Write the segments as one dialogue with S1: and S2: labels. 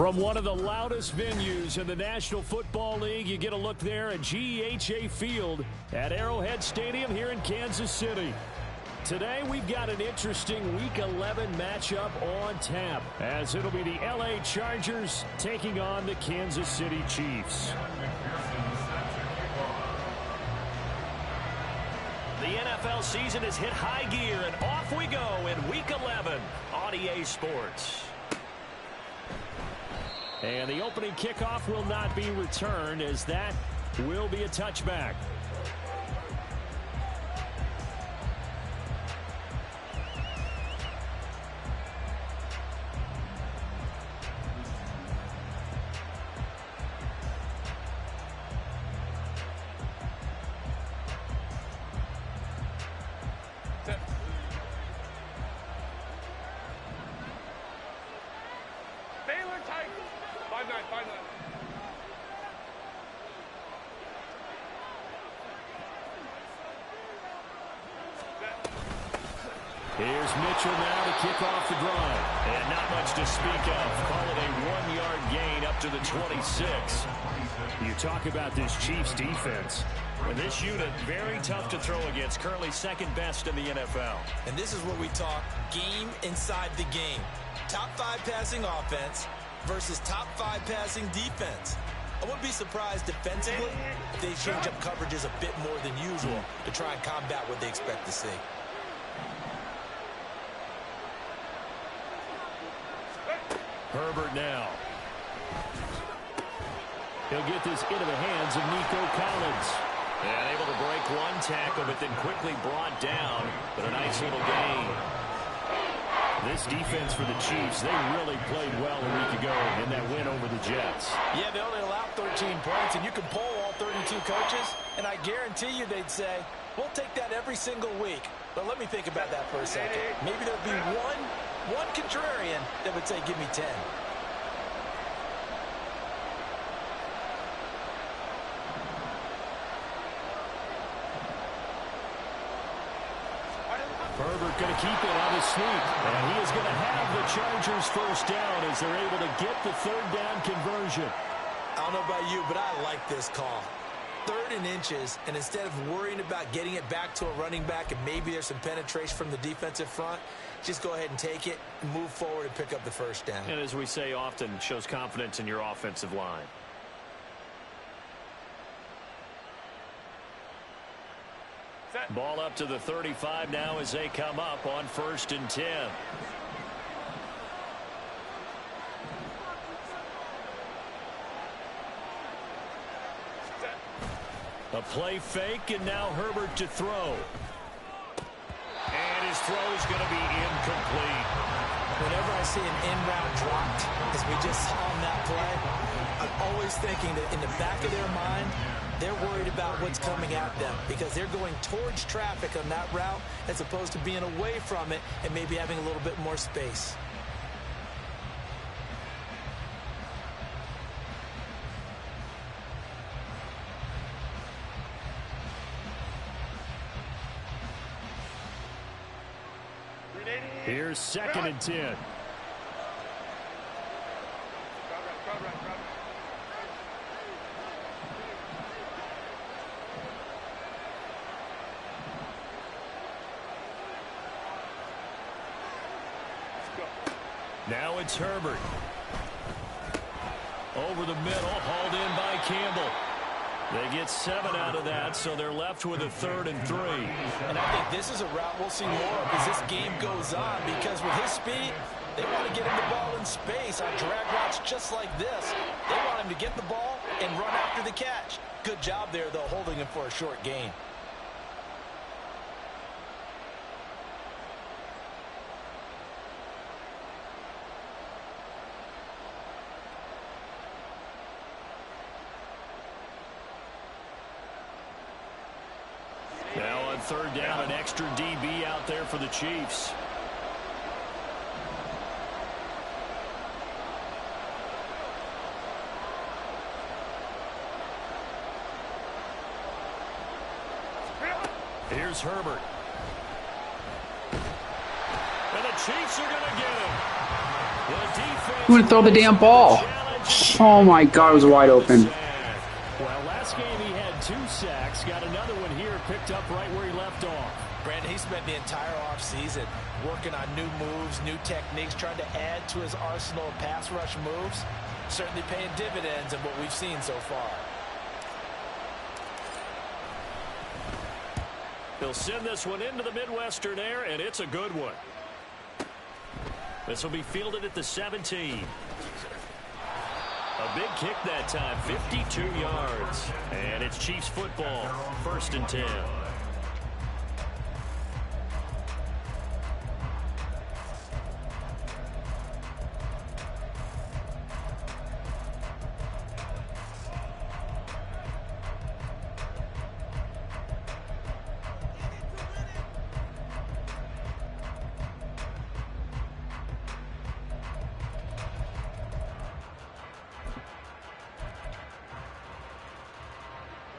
S1: From one of the loudest venues in the National Football League, you get a look there at GEHA Field at Arrowhead Stadium here in Kansas City. Today, we've got an interesting Week 11 matchup on tap, as it'll be the LA Chargers taking on the Kansas City Chiefs. The NFL season has hit high gear, and off we go in Week 11 on EA Sports. And the opening kickoff will not be returned, as that will be a touchback.
S2: Here's Mitchell now to kick off the drive. And not much to speak of. Call it a 1-yard gain up to the 26.
S1: You talk about this Chiefs defense.
S2: And this unit, very tough to throw against. Currently second best in the NFL.
S3: And this is what we talk, game inside the game. Top 5 passing offense versus top 5 passing defense. I wouldn't be surprised defensively if they change up coverages a bit more than usual to try and combat what they expect to see.
S1: Herbert now. He'll get this into the hands of Nico Collins.
S2: And able to break one tackle, but then quickly brought down. But a nice little gain.
S1: This defense for the Chiefs, they really played well a week ago in that win over the Jets.
S3: Yeah, they only allowed 13 points, and you can poll all 32 coaches, and I guarantee you they'd say, we'll take that every single week. But let me think about that for a second. Maybe there'd be one contrarian that would say, give me 10.
S1: Herbert going to keep it on his sweep. And he is going to have the Chargers first down as they're able to get the third down conversion.
S3: I don't know about you, but I like this call. 3rd and inches, and instead of worrying about getting it back to a running back and maybe there's some penetration from the defensive front, just go ahead and take it, move forward, and pick up the first down.
S2: And as we say often, shows confidence in your offensive line. Ball up to the 35 now as they come up on 1st and 10. A play fake, and now Herbert to throw. And his throw is going to be incomplete.
S3: Whenever I see an in-route dropped, as we just saw on that play, I'm always thinking that in the back of their mind, they're worried about what's coming at them because they're going towards traffic on that route as opposed to being away from it and maybe having a little bit more space.
S1: Here's 2nd and 10. Now it's Herbert. Over the middle, hauled in by Campbell. They get 7 out of that, so they're left with a 3rd and 3.
S3: And I think this is a route we'll see more of as this game goes on, because with his speed, they want to get him the ball in space on drag routes just like this. They want him to get the ball and run after the catch. Good job there, though, holding him for a short gain.
S1: Now on 3rd down, an extra DB out there for the Chiefs. Here's Herbert. And the Chiefs are going to get him. The defense
S4: Who would throw the damn ball? Oh my God, it was wide open.
S1: Well, last game he had 2 sacks. Got another one here, picked up right where he left off.
S3: Brandon, he spent the entire offseason working on new moves, new techniques, trying to add to his arsenal of pass rush moves. Certainly paying dividends in what we've seen so far.
S1: He'll send this one into the Midwestern air, and it's a good one. This will be fielded at the 17. A big kick that time, 52 yards. And it's Chiefs football, 1st and 10.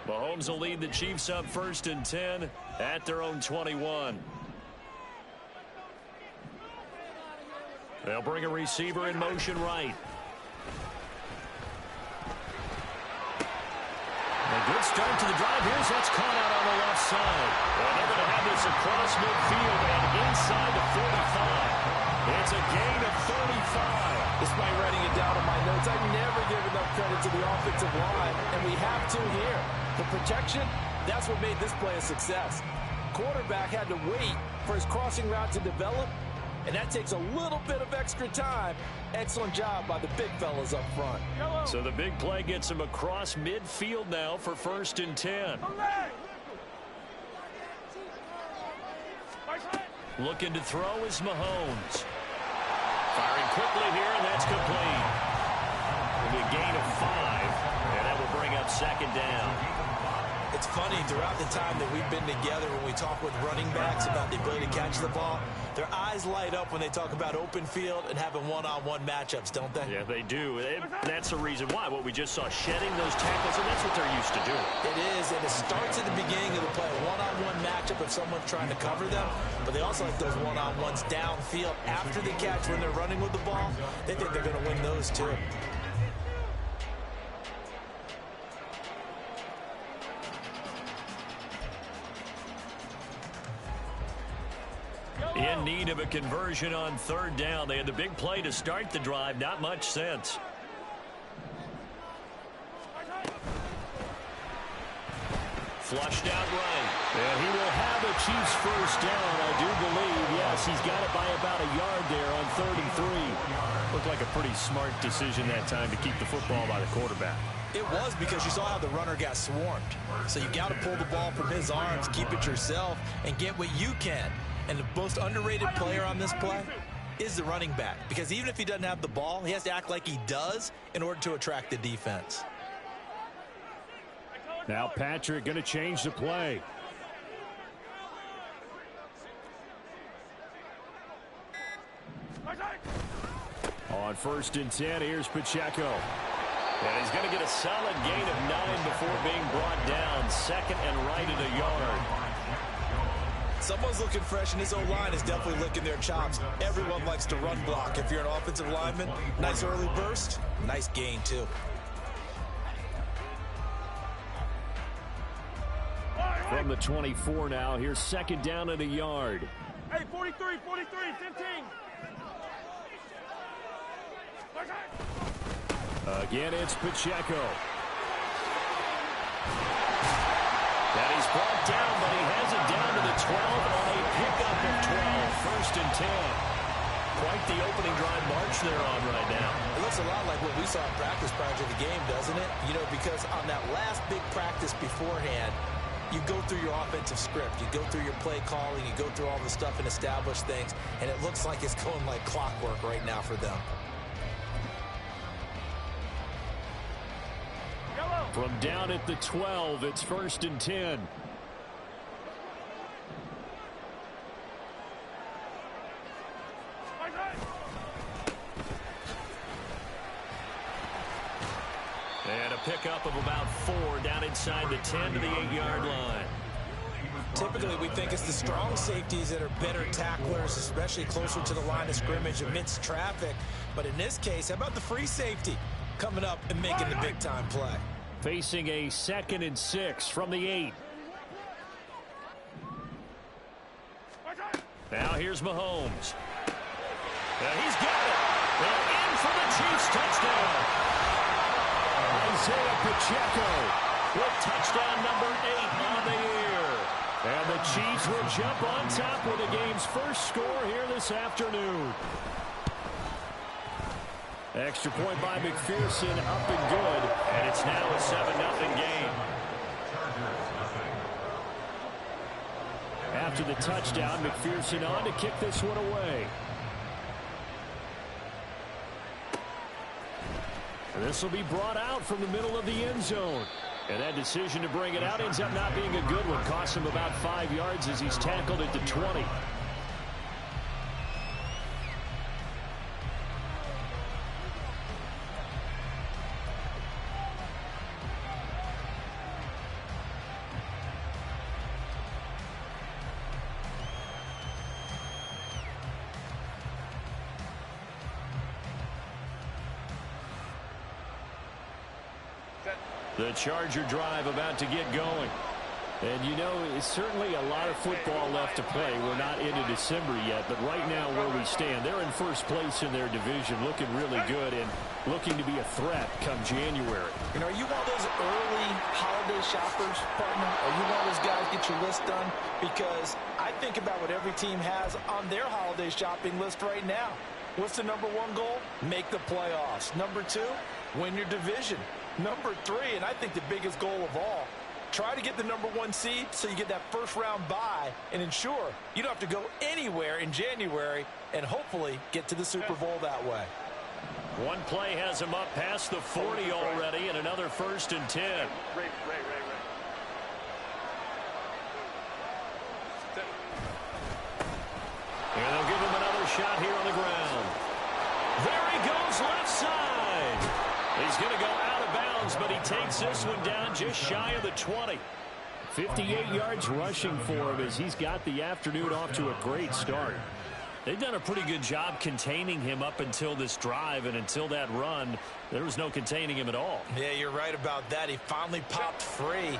S1: Mahomes will lead the Chiefs up 1st and 10 at their own 21. They'll bring a receiver in motion right. A good start to the drive. Here's that's caught out on the left side. Well, they're going to have this across midfield and inside the 45. It's a gain of 35.
S3: Despite writing it down in my notes, I never give enough credit to the offensive line, and we have to here. The protection, that's what made this play a success. Quarterback had to wait for his crossing route to develop, and that takes a little bit of extra time. Excellent job by the big fellas up front.
S1: So the big play gets him across midfield now for 1st and 10. Looking to throw is Mahomes. Firing quickly here, and that's complete. It'll be a gain of 5, and that will bring up 2nd down.
S3: It's funny, throughout the time that we've been together, when we talk with running backs about the ability to catch the ball, their eyes light up when they talk about open field and having one-on-one matchups, don't they?
S1: Yeah, they do. That's the reason why. What we just saw, shedding those tackles, and that's what they're used to doing.
S3: It is, and it starts at the beginning of the play, a one-on-one matchup if someone's trying to cover them, but they also like those one-on-ones downfield after the catch when they're running with the ball. They think they're going to win those, too.
S1: In need of a conversion on 3rd down. They had the big play to start the drive. Not much sense. Flushed out right. And he will have a Chiefs 1st down, I do believe. Yes, he's got it by about a yard there on 33. Looked like a pretty smart decision that time to keep the football by the quarterback.
S3: It was, because you saw how the runner got swarmed. So you got to pull the ball from his arms, keep it yourself, and get what you can. And the most underrated player on this play is the running back, because even if he doesn't have the ball, he has to act like he does in order to attract the defense.
S1: Now Patrick going to change the play. On 1st and 10, here's Pacheco. And he's going to get a solid gain of 9 before being brought down. 2nd and right at a yard.
S3: Someone's looking fresh, and his O-line is definitely licking their chops. Everyone likes to run block. If you're an offensive lineman, nice early burst, nice gain, too.
S1: From the 24 now, here's 2nd down at a yard.
S5: Hey, 43, 15.
S1: Again, it's Pacheco. And he's brought down, but he has it down to the 12 on a pickup of 12. 1st and 10. Quite the opening drive march they're on right now.
S3: It looks a lot like what we saw in practice prior to the game, doesn't it? You know, because on that last big practice beforehand, you go through your offensive script. You go through your play calling. You go through all the stuff and establish things. And it looks like it's going like clockwork right now for them.
S1: From down at the 12, it's 1st and 10. And a pickup of about 4 down inside the 10 to the 8-yard line.
S3: Typically, we think it's the strong safeties that are better tacklers, especially closer to the line of scrimmage amidst traffic. But in this case, how about the free safety coming up and making the big-time play?
S1: Facing a 2nd and 6 from the 8. Now here's Mahomes. He's got it. And in for the Chiefs touchdown. Isaiah Pacheco with touchdown number 8 on the year. And the Chiefs will jump on top with the game's first score here this afternoon. Extra point by McPherson, up and good.
S2: And it's now a 7-0 game.
S1: After the touchdown, McPherson on to kick this one away. This will be brought out from the middle of the end zone. And that decision to bring it out ends up not being a good one. Costs him about 5 yards as he's tackled at the 20. The Charger drive about to get going. And you know, it's certainly a lot of football left to play. We're not into December yet, but right now where we stand, they're in first place in their division, looking really good and looking to be a threat come January.
S3: You know, are you one of those early holiday shoppers, partner? Are you one of those guys get your list done? Because I think about what every team has on their holiday shopping list right now. What's the number 1 goal? Make the playoffs. Number 2, win your division. Number 3, and I think the biggest goal of all, try to get the number 1 seed so you get that first-round bye and ensure you don't have to go anywhere in January and hopefully get to the Super Bowl that way.
S1: One play has him up past the 40 already and another 1st and 10. And they'll give him another shot here on the ground. There he goes, left side. He's going to go out of bounds, but he takes this one down just shy of the 20. 58 yards rushing for him as he's got the afternoon off to a great start. They've done a pretty good job containing him up until this drive, and until that run, there was no containing him at all.
S3: Yeah, you're right about that. He finally popped free,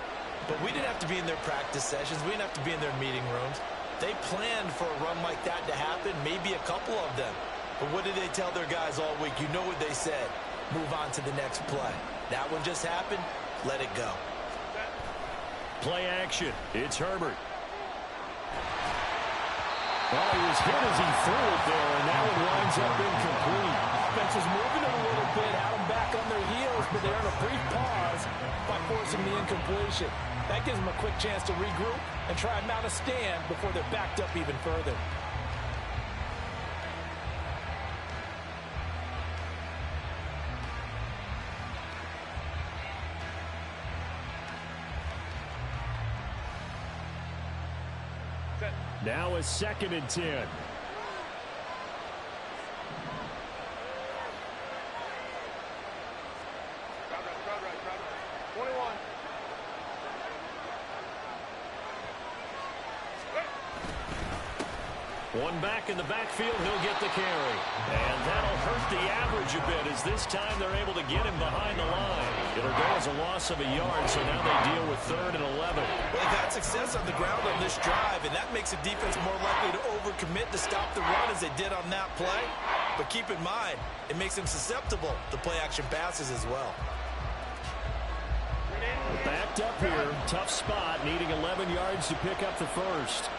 S3: but we didn't have to be in their practice sessions. We didn't have to be in their meeting rooms. They planned for a run like that to happen, maybe a couple of them. But what did they tell their guys all week? You know what they said. Move on to the next play. That one just happened. Let it go.
S1: Play action. It's Herbert. Well, he was hit as he threw it there, and that one winds up incomplete.
S3: Offense is moving a little bit, had them back on their heels, but they're in a brief pause by forcing the incompletion. That gives them a quick chance to regroup and try and mount a stand before they're backed up even further.
S1: Now a 2nd and 10. One back in the backfield, he'll get the carry. And that'll hurt the average a bit as this time they're able to get him behind the line. It'll go as a loss of a yard, so now they deal with 3rd and 11.
S3: Well, they've had success on the ground on this drive, and that makes the defense more likely to overcommit to stop the run as they did on that play. But keep in mind, it makes them susceptible to play-action passes as well.
S1: Backed up here, tough spot, needing 11 yards to pick up the first.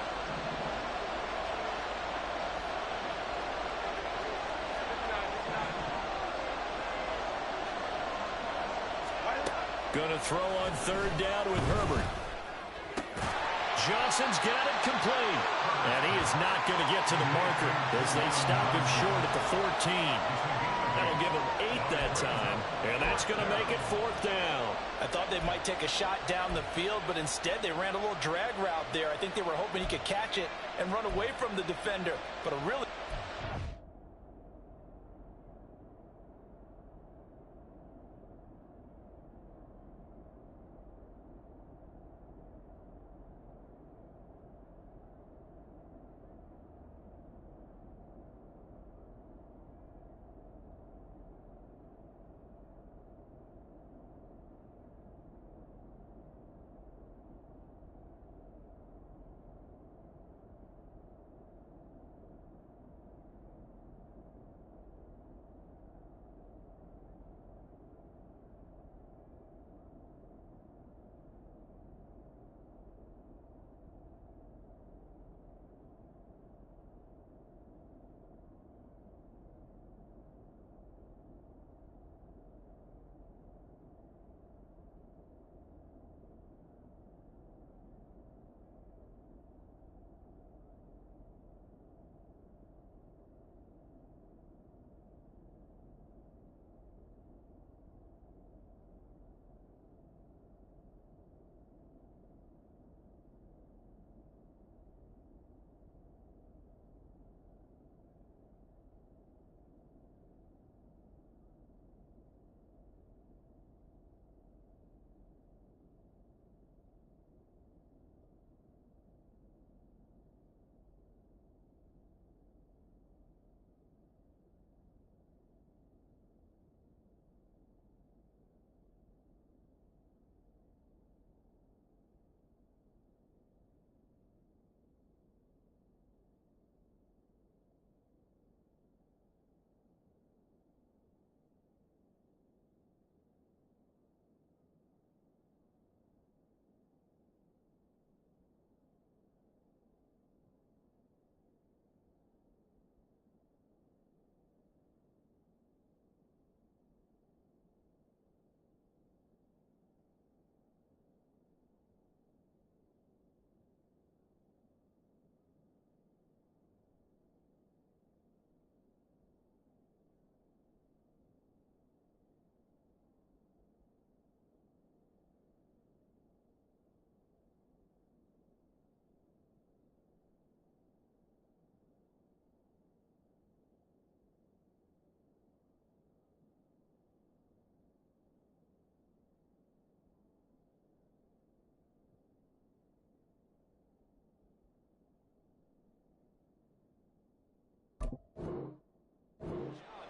S1: Going to throw on 3rd down with Herbert. Johnson's got it complete. And he is not going to get to the marker as they stop him short at the 14. That'll give him 8 that time. And that's going to make it 4th down.
S3: I thought they might take a shot down the field, but instead they ran a little drag route there. I think they were hoping he could catch it and run away from the defender. But a really...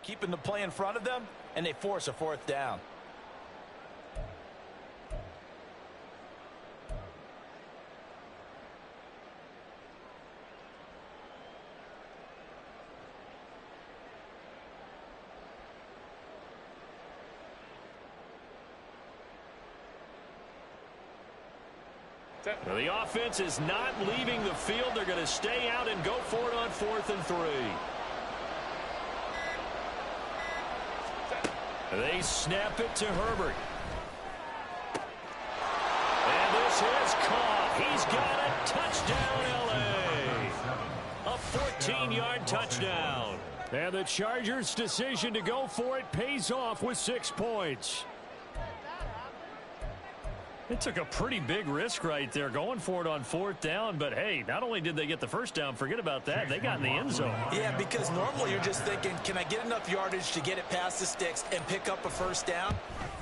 S3: keeping the play in front of them, and they force a fourth down.
S1: Well, the offense is not leaving the field. They're going to stay out and go for it on 4th and 3. They snap it to Herbert. And this is caught. He's got it. Touchdown, L.A. A 14-yard touchdown. And the Chargers' decision to go for it pays off with 6 points. It took a pretty big risk right there going for it on 4th down. But, hey, not only did they get the first down, forget about that, they got in the end zone.
S3: Yeah, because normally you're just thinking, can I get enough yardage to get it past the sticks and pick up a first down?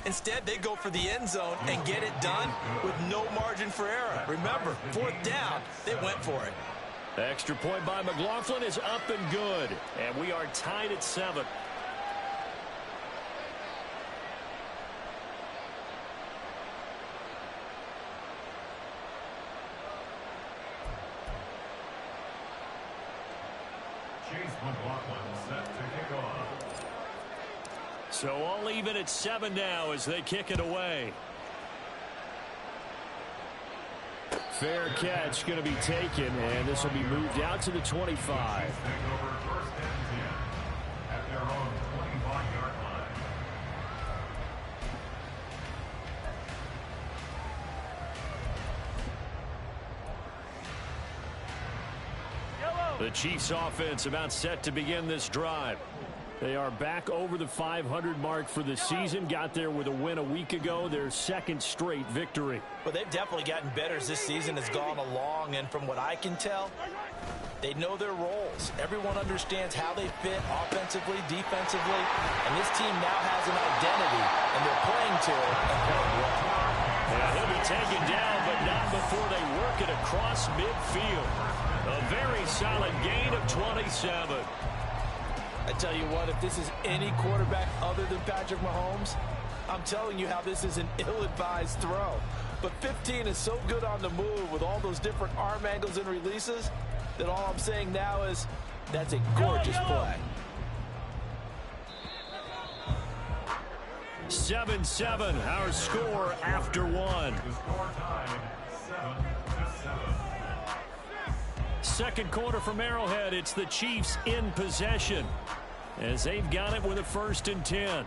S3: Instead, they go for the end zone and get it done with no margin for error. Remember, 4th down, they went for it.
S1: Extra point by McLaughlin is up and good. And we are tied at 7. So all even at 7 now as they kick it away. Fair catch going to be taken, and this will be moved out to the 25. The Chiefs offense about set to begin this drive. They are back over the 500 mark for the season. Got there with a win a week ago, their 2nd straight victory.
S3: Well, they've definitely gotten better as this season has gone along, and from what I can tell, they know their roles. Everyone understands how they fit offensively, defensively, and this team now has an identity, and they're playing to it and playing well.
S1: Yeah, he'll be taken down, but not before they work it across midfield. A very solid gain of 27.
S3: I tell you what, if this is any quarterback other than Patrick Mahomes, I'm telling you how this is an ill-advised throw. But 15 is so good on the move with all those different arm angles and releases that all I'm saying now is that's a gorgeous play.
S1: 7-7, our score after 1. Second quarter from Arrowhead, it's the Chiefs in possession as they've got it with a 1st and 10.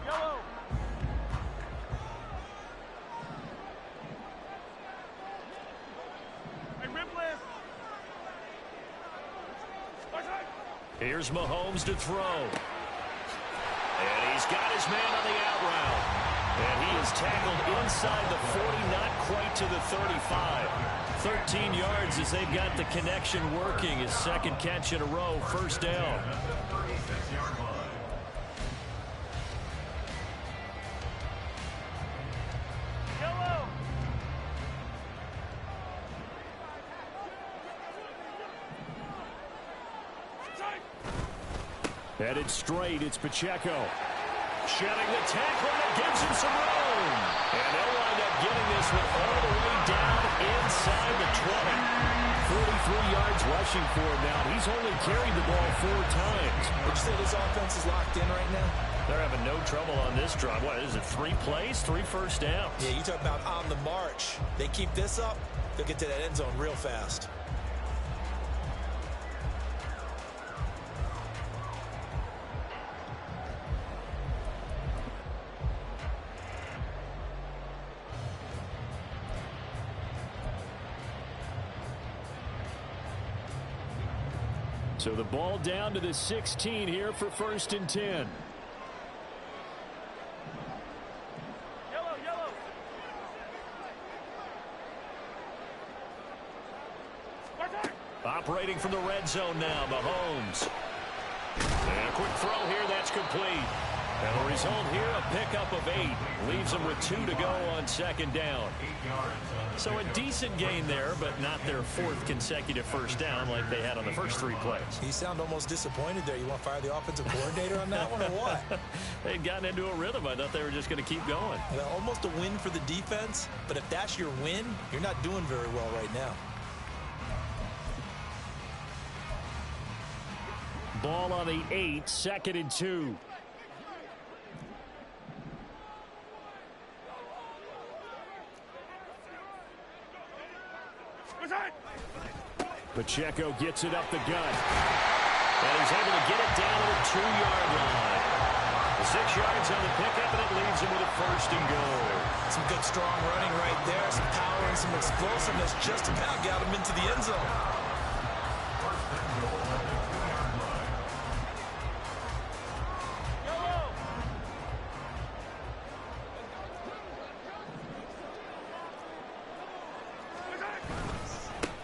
S5: Yellow. Hey, Ripley.
S1: Here's Mahomes to throw. And he's got his man on the out route. And he is tackled inside the 40, not quite to the 35. 13 yards as they've got the connection working. His 2nd catch in a row, 1st down.
S5: Yellow.
S1: Headed straight, it's Pacheco. Shedding the tackle, and it gives him some room. And they'll wind up getting this one all the way down inside the 20. 43 yards rushing for him now. He's only carried the ball 4 times.
S3: Would you say this offense is locked in right now?
S1: They're having no trouble on this drive. What is it, 3 plays, 3 first downs?
S3: Yeah, you talk about on the march. They keep this up, they'll get to that end zone real fast.
S1: So the ball down to the 16 here for 1st and 10.
S5: Yellow, yellow.
S1: Operating from the red zone now, Mahomes. And a quick throw here, that's complete.
S2: And the result here, a pickup of 8. Leaves them with 2 to go on second down. So a decent gain there, but not their 4th consecutive first down like they had on the first 3 plays.
S3: You sound almost disappointed there. You want to fire the offensive coordinator on that one or what?
S2: They'd gotten into a rhythm. I thought they were just going to keep going.
S3: Well, almost a win for the defense, but if that's your win, you're not doing very well right now.
S1: Ball on the 8, 2nd and 2. Pacheco gets it up the gut.
S2: And he's able to get it down to the 2-yard line. 6 yards on the pickup, and it leaves him with a 1st and goal.
S3: Some good, strong running right there. Some power and some explosiveness just about got him into the end zone.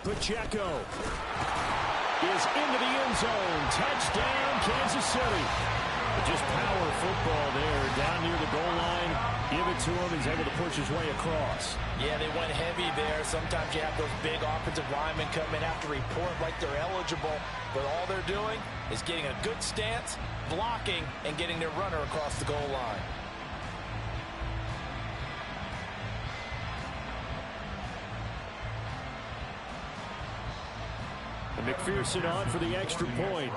S1: Pacheco is into the end zone. Touchdown, Kansas City. Just power football there down near the goal line. Give it to him. He's able to push his way across.
S3: Yeah, they went heavy there. Sometimes you have those big offensive linemen come in, have to report like they're eligible, but all they're doing is getting a good stance, blocking, and getting their runner across the goal line.
S1: And McPherson on for the extra point.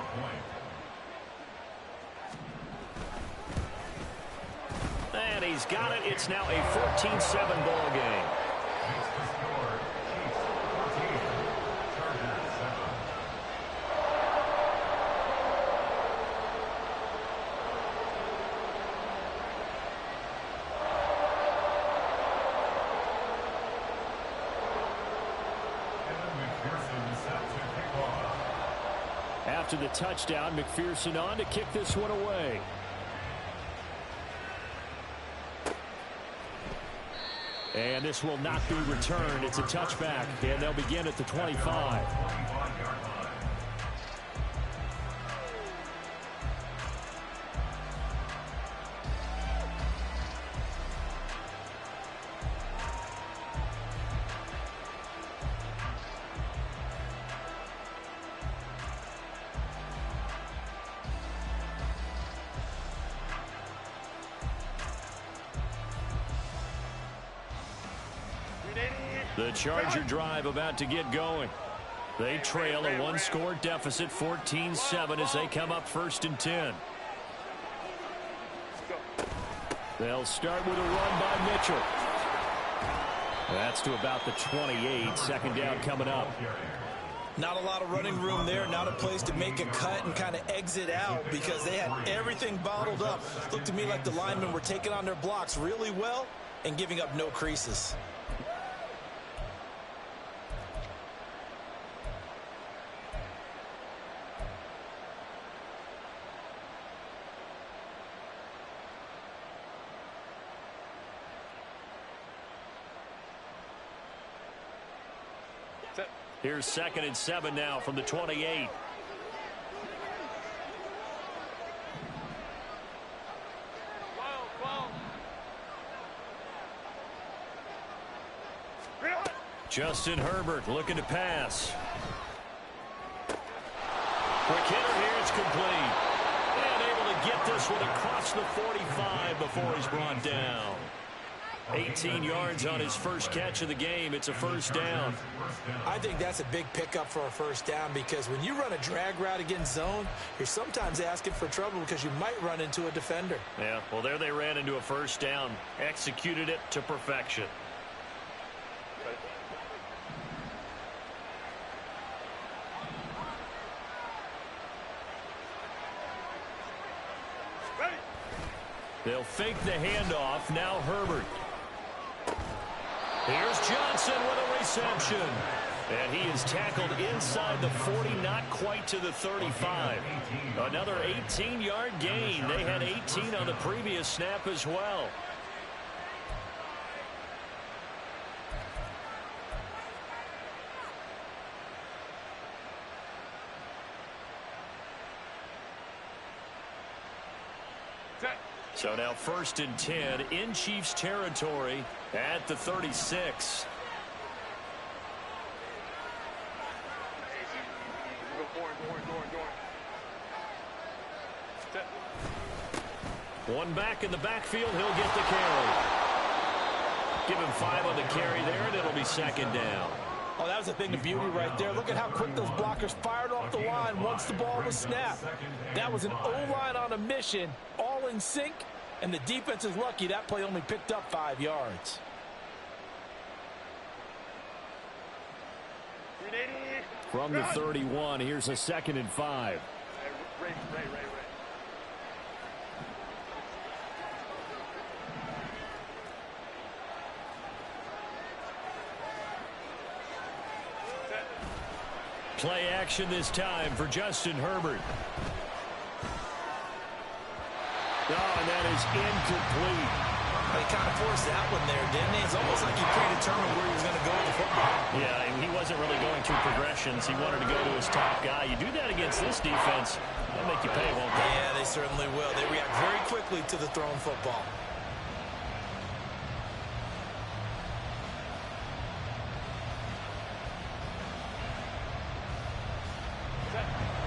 S2: And he's got it. It's now a 14-7 ball game.
S1: After the touchdown, McPherson on to kick this one away. And this will not be returned. It's a touchback, and they'll begin at the 25.
S2: The Charger drive about to get going. They trail a one-score deficit, 14-7, as they come up 1st and 10.
S1: They'll start with a run by Mitchell. That's to about the 28. 2nd down coming up.
S3: Not a lot of running room there. Not a place to make a cut and kind of exit out because they had everything bottled up. Looked to me like the linemen were taking on their blocks really well and giving up no creases.
S2: Here's 2nd and 7 now from the 28. Justin Herbert looking to pass. Quick hitter here, it's complete. And able to get this one across the 45 before he's brought down. 18 yards on his first catch of the game. It's a 1st down.
S3: I think that's a big pickup for a 1st down because when you run a drag route against zone, you're sometimes asking for trouble because you might run into a defender.
S2: Yeah, well, there they ran into a 1st down. Executed it to perfection. They'll fake the handoff. Now Herbert. Here's Johnson with a reception. And he is tackled inside the 40, not quite to the 35. Another 18-yard gain. They had 18 on the previous snap as well. So now 1st and 10 in Chiefs territory at the 36. One back in the backfield, he'll get the carry. Give him 5 on the carry there, and it'll be 2nd down.
S3: Oh, that was a thing of beauty right there. Look at how quick those blockers fired off the line once the ball was snapped. That was an O-line on a mission, all in sync, and the defense is lucky that play only picked up 5 yards.
S1: From the 31, here's a 2nd and 5.
S5: Ray.
S1: Play action this time for Justin Herbert. Oh, and that is incomplete.
S3: He kind of forced that one there, didn't he? It's almost like he predetermined where he was going to go with the football.
S2: Yeah, and he wasn't really going through progressions. He wanted to go to his top guy. You do that against this defense, they'll make you pay, won't they?
S3: Yeah, they certainly will. They react very quickly to the thrown football.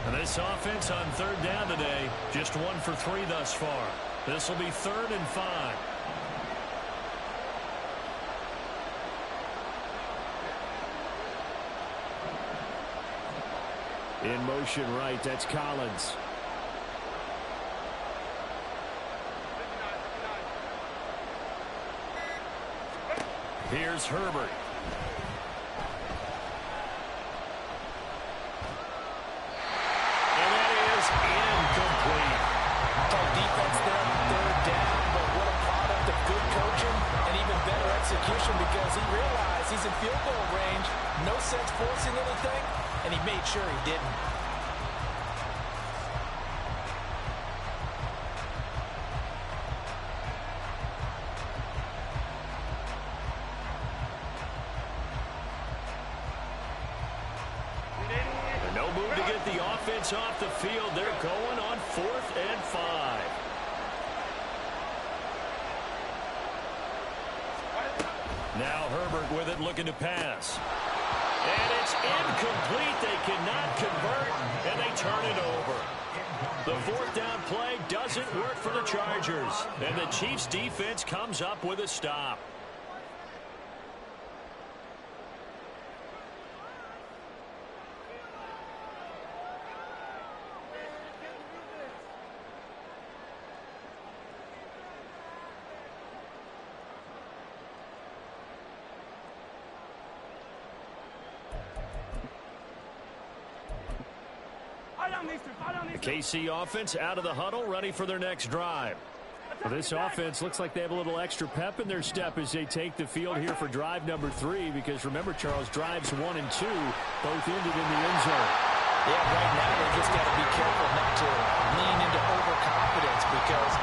S2: And this offense on 3rd down today, just 1 for 3 thus far. This will be 3rd and 5.
S1: In motion right, that's Collins.
S2: Here's Herbert.
S3: Incomplete. Tough defense there on 3rd down, but what a product of good coaching and even better execution because he realized he's in field goal range. No sense forcing anything, and he made sure he didn't.
S2: No move to get the offense off the field. They're going on 4th and 5. Now Herbert with it, looking to pass. And it's incomplete. They cannot convert, and they turn it over. The 4th down play doesn't work for the Chargers, and the Chiefs defense comes up with a stop. KC offense out of the huddle, ready for their next drive. Well, this offense looks like they have a little extra pep in their step as they take the field here for drive number 3, because remember, Charles, drives 1 and 2 both ended in the end zone.
S3: Yeah, right now they just got to be careful not to lean into overconfidence because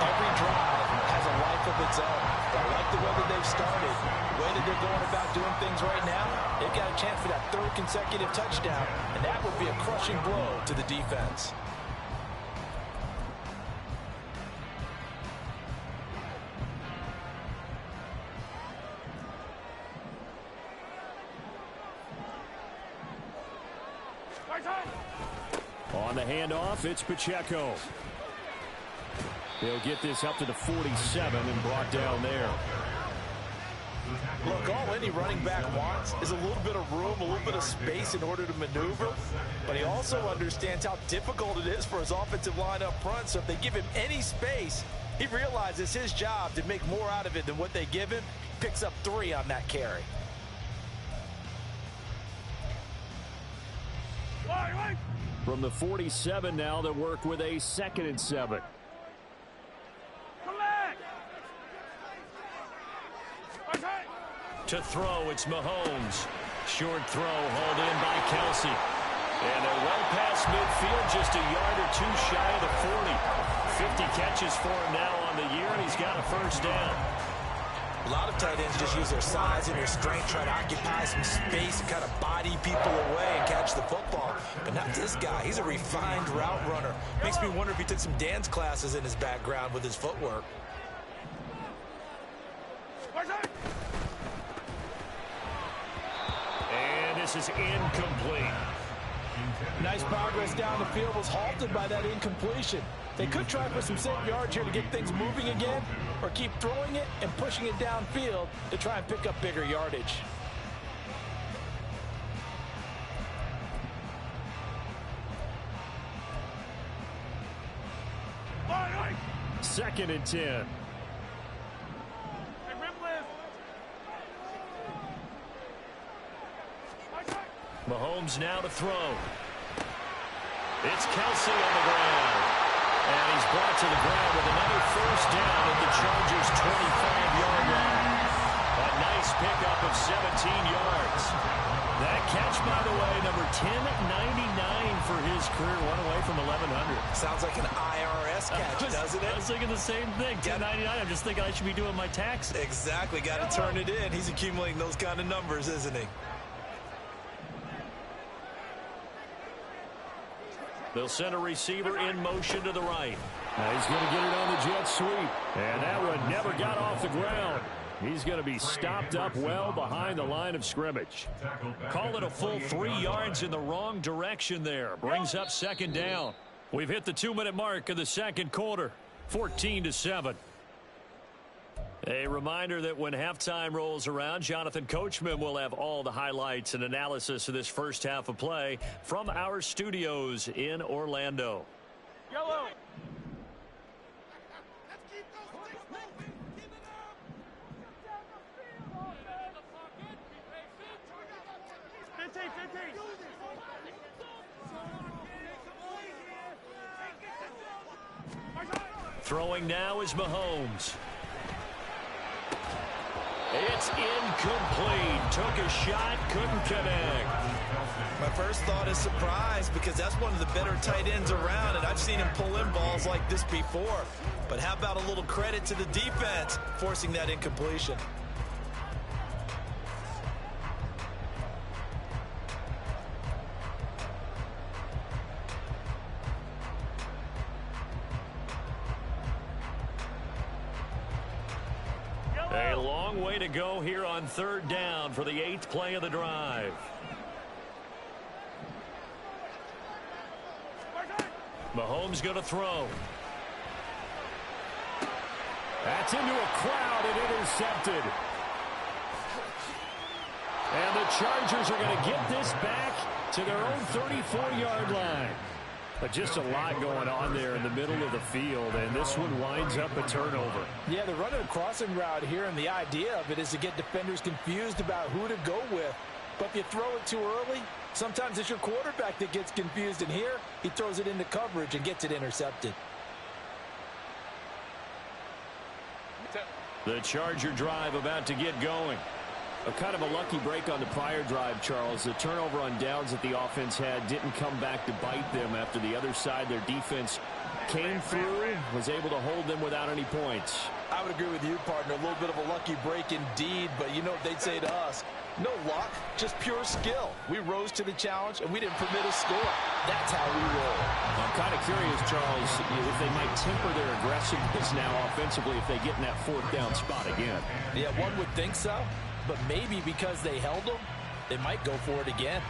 S3: every drive has a life of its own. But I like the way that they've started, the way that they're going about doing things right now. They've got a chance for that 3rd consecutive touchdown, and that would be a crushing blow to the defense.
S1: On the handoff, it's Pacheco. They'll get this up to the 47 and brought down there.
S3: Look, all any running back wants is a little bit of room, a little bit of space in order to maneuver. But he also understands how difficult it is for his offensive line up front. So if they give him any space, he realizes his job to make more out of it than what they give him. Picks up 3 on that carry.
S1: From the 47 now, they work with a 2nd and 7.
S2: To throw, it's Mahomes. Short throw, hauled in by Kelsey. And they're well past midfield, just a yard or 2 shy of the 40. 50 catches for him now on the year, and he's got a 1st down.
S3: A lot of tight ends just use their size and their strength, try to occupy some space and kind of body people away and catch the football. But not this guy. He's a refined route runner. Makes me wonder if he took some dance classes in his background with his footwork.
S2: And this is incomplete.
S6: Nice progress down the field was halted by that incompletion. They could try for some safe yards here to get things moving again, or keep throwing it and pushing it downfield to try and pick up bigger yardage.
S1: Second and 10.
S2: Mahomes now to throw. It's Kelsey on the ground. And he's brought to the ground with another first down at the Chargers' 25-yard line. A nice pickup of 17 yards. That catch, by the way, number 1099 for his career, one away from 1,100.
S3: Sounds like an IRS catch, doesn't it?
S2: I was thinking the same thing, 1099. I'm just thinking I should be doing my taxes.
S3: Exactly, got to turn it in. He's accumulating those kind of numbers, isn't he?
S2: They'll send a receiver in motion to the right.
S1: Now he's going to get it on the jet sweep. And that one never got off the ground. He's going to be stopped up well behind the line of scrimmage.
S2: Call it a full 3 yards in the wrong direction there. Brings up second down. We've hit the 2-minute mark of the second quarter. 14-7. A reminder that when halftime rolls around, Jonathan Coachman will have all the highlights and analysis of this first half of play from our studios in Orlando.
S5: Yellow. 15.
S2: Throwing now is Mahomes. It's incomplete. Took a shot, couldn't connect.
S3: My first thought is surprise because that's one of the better tight ends around, and I've seen him pull in balls like this before. But how about a little credit to the defense forcing that incompletion?
S2: A long way to go here on third down for the 8th play of the drive. Mahomes going to throw.
S1: That's into a crowd and intercepted. And the Chargers are going to get this back to their own 34-yard line. But just a lot going on there in the middle of the field, and this one winds up a turnover.
S6: Yeah, they're running a crossing route here, and the idea of it is to get defenders confused about who to go with. But if you throw it too early, sometimes it's your quarterback that gets confused, and here he throws it into coverage and gets it intercepted.
S2: The Charger drive about to get going.
S1: A kind of a lucky break on the prior drive, Charles. The turnover on downs that the offense had didn't come back to bite them after the other side. Their defense came through, was able to hold them without any points.
S6: I would agree with you, partner. A little bit of a lucky break indeed, but you know what they'd say to us? No luck, just pure skill. We rose to the challenge, and we didn't permit a score. That's how we roll.
S1: I'm kind of curious, Charles, if they might temper their aggressiveness now offensively if they get in that fourth down spot again.
S6: Yeah, one would think so. But maybe because they held them, they might go for it again.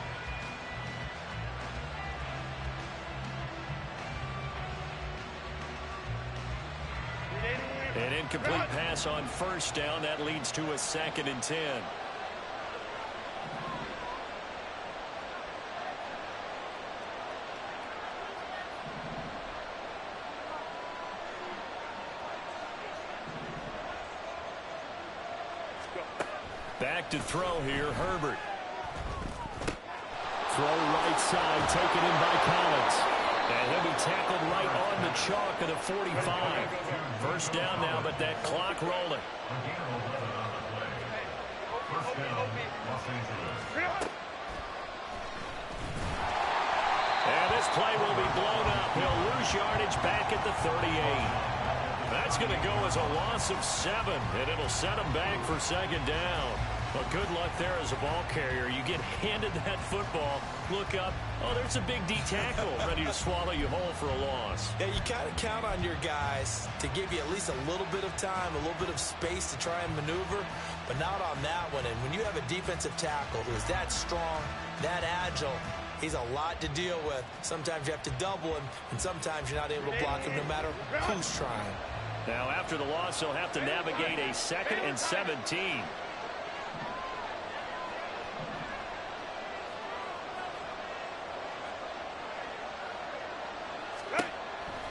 S2: An incomplete pass on first down. That leads to a 2nd and 10. Back to throw here, Herbert.
S1: Throw right side, taken in by Collins.
S2: And he'll be tackled right on the chalk of the 45. First down now, but that clock rolling. And this play will be blown up. He'll lose yardage back at the 38. That's going to go as a loss of 7, and it'll set them back for second down. Well, good luck there as a ball carrier. You get handed that football, look up, oh, there's a big D tackle ready to swallow you whole for a loss.
S3: Yeah, you kind of count on your guys to give you at least a little bit of time, a little bit of space to try and maneuver, but not on that one. And when you have a defensive tackle who is that strong, that agile, he's a lot to deal with. Sometimes you have to double him, and sometimes you're not able to block him no matter who's trying.
S2: Now, after the loss, he'll have to navigate a 2nd and 17.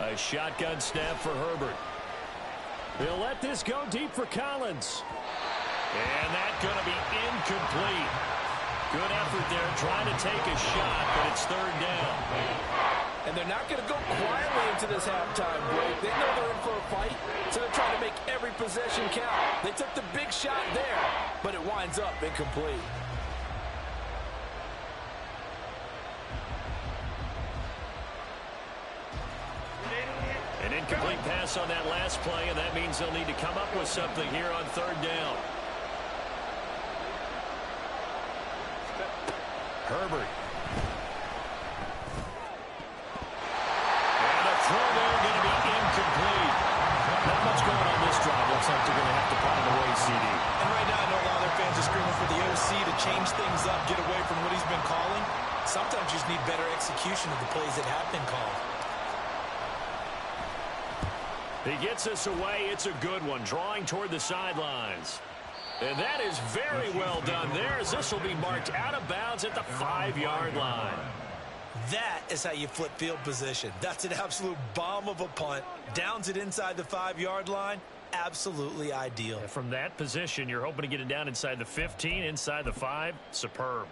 S2: A shotgun snap for Herbert.
S1: They'll let this go deep for Collins.
S2: And that's going to be incomplete. Good effort there trying to take a shot, but it's 3rd down.
S3: And they're not going to go quietly into this halftime break. They know they're in for a fight, so they're trying to make every possession count. They took the big shot there, but it winds up incomplete.
S2: An incomplete pass on that last play, and that means they'll need to come up with something here on 3rd down. Herbert. And a throw there going to be incomplete. Not much going on this drive. Looks like they're going to have to punt it away, CD.
S6: And right now I know a lot of their fans are screaming for the OC to change things up, get away from what he's been calling. Sometimes you just need better execution of the plays that have been called.
S2: He gets us away. It's a good one, drawing toward the sidelines. And that is very well done there, as this will be marked out of bounds at the 5-yard line.
S3: That is how you flip field position. That's an absolute bomb of a punt. Downs it inside the 5-yard line. Absolutely ideal.
S2: And from that position, you're hoping to get it down inside the 15, inside the 5. Superb.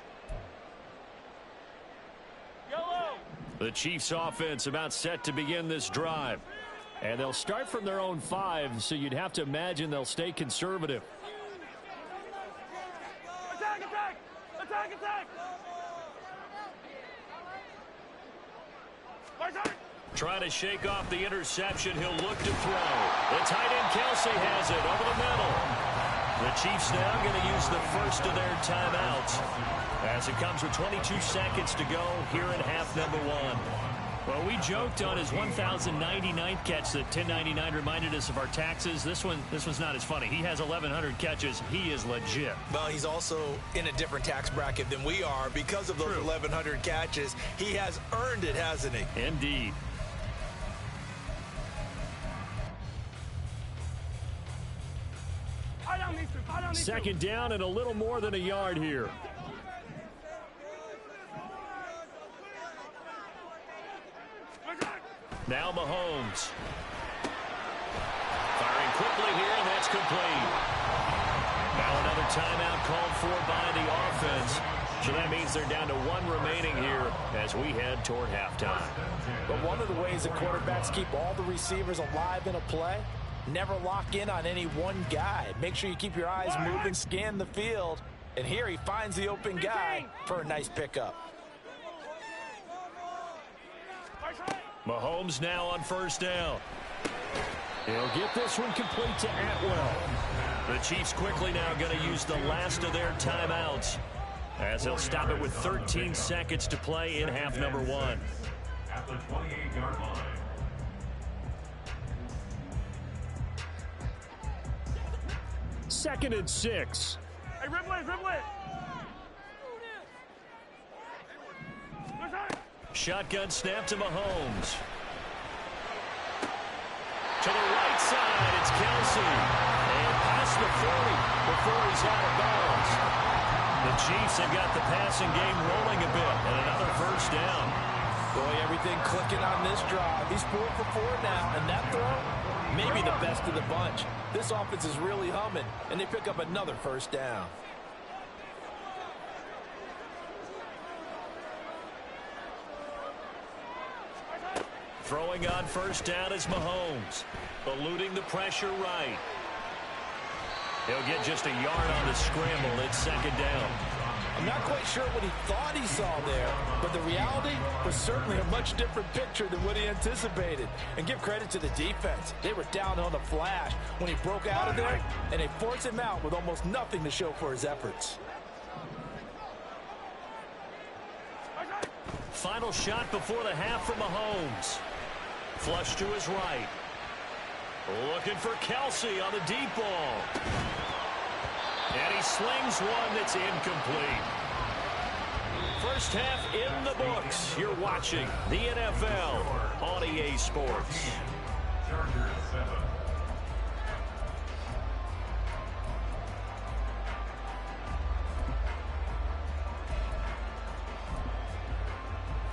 S5: Yellow.
S1: The Chiefs offense about set to begin this drive. And they'll start from their own 5, so you'd have to imagine they'll stay conservative.
S5: Attack, attack! Attack, attack!
S2: Trying to shake off the interception. He'll look to throw. The tight end Kelsey has it over the middle. The Chiefs now going to use the first of their timeouts as it comes with 22 seconds to go here in half number 1. Well, we joked on his 1,099th catch that 1099 reminded us of our taxes. This one's not as funny. He has 1,100 catches. He is legit.
S3: Well, he's also in a different tax bracket than we are because of those 1,100 catches. He has earned it, hasn't he?
S2: Indeed.
S1: Second down and a little more than a yard here.
S2: Now Mahomes. Firing quickly here, and that's complete. Now another timeout called for by the offense. So that means they're down to 1 remaining here as we head toward halftime.
S3: But one of the ways that quarterbacks keep all the receivers alive in a play, never lock in on any one guy. Make sure you keep your eyes moving, scan the field. And here he finds the open guy for a nice pickup.
S2: Mahomes now on first down.
S1: He'll get this one complete to Atwell.
S2: The Chiefs quickly now going to use the last of their timeouts as they'll stop it with 13 seconds to play in half number 1.
S7: At the 28-yard line.
S1: Second and 6.
S5: Hey, dribble it, dribble it.
S2: Shotgun snap to Mahomes. To the right side, it's Kelsey. And past the 40 before he's out of bounds. The Chiefs have got the passing game rolling a bit, and another first down.
S3: Boy, everything clicking on this drive. He's 4 for 4 now, and that throw, maybe the best of the bunch. This offense is really humming, and they pick up another first down.
S2: Throwing on first down is Mahomes. Eluding the pressure right. He'll get just a yard on the scramble. It's second down.
S6: I'm not quite sure what he thought he saw there, but the reality was certainly a much different picture than what he anticipated. And give credit to the defense. They were down on the flash when he broke out of there, and they forced him out with almost nothing to show for his efforts.
S2: Final shot before the half from Mahomes. Flush to his right. Looking for Kelsey on the deep ball. And he slings one that's incomplete. First half in the books. You're watching the NFL on EA Sports.
S7: Chargers 7.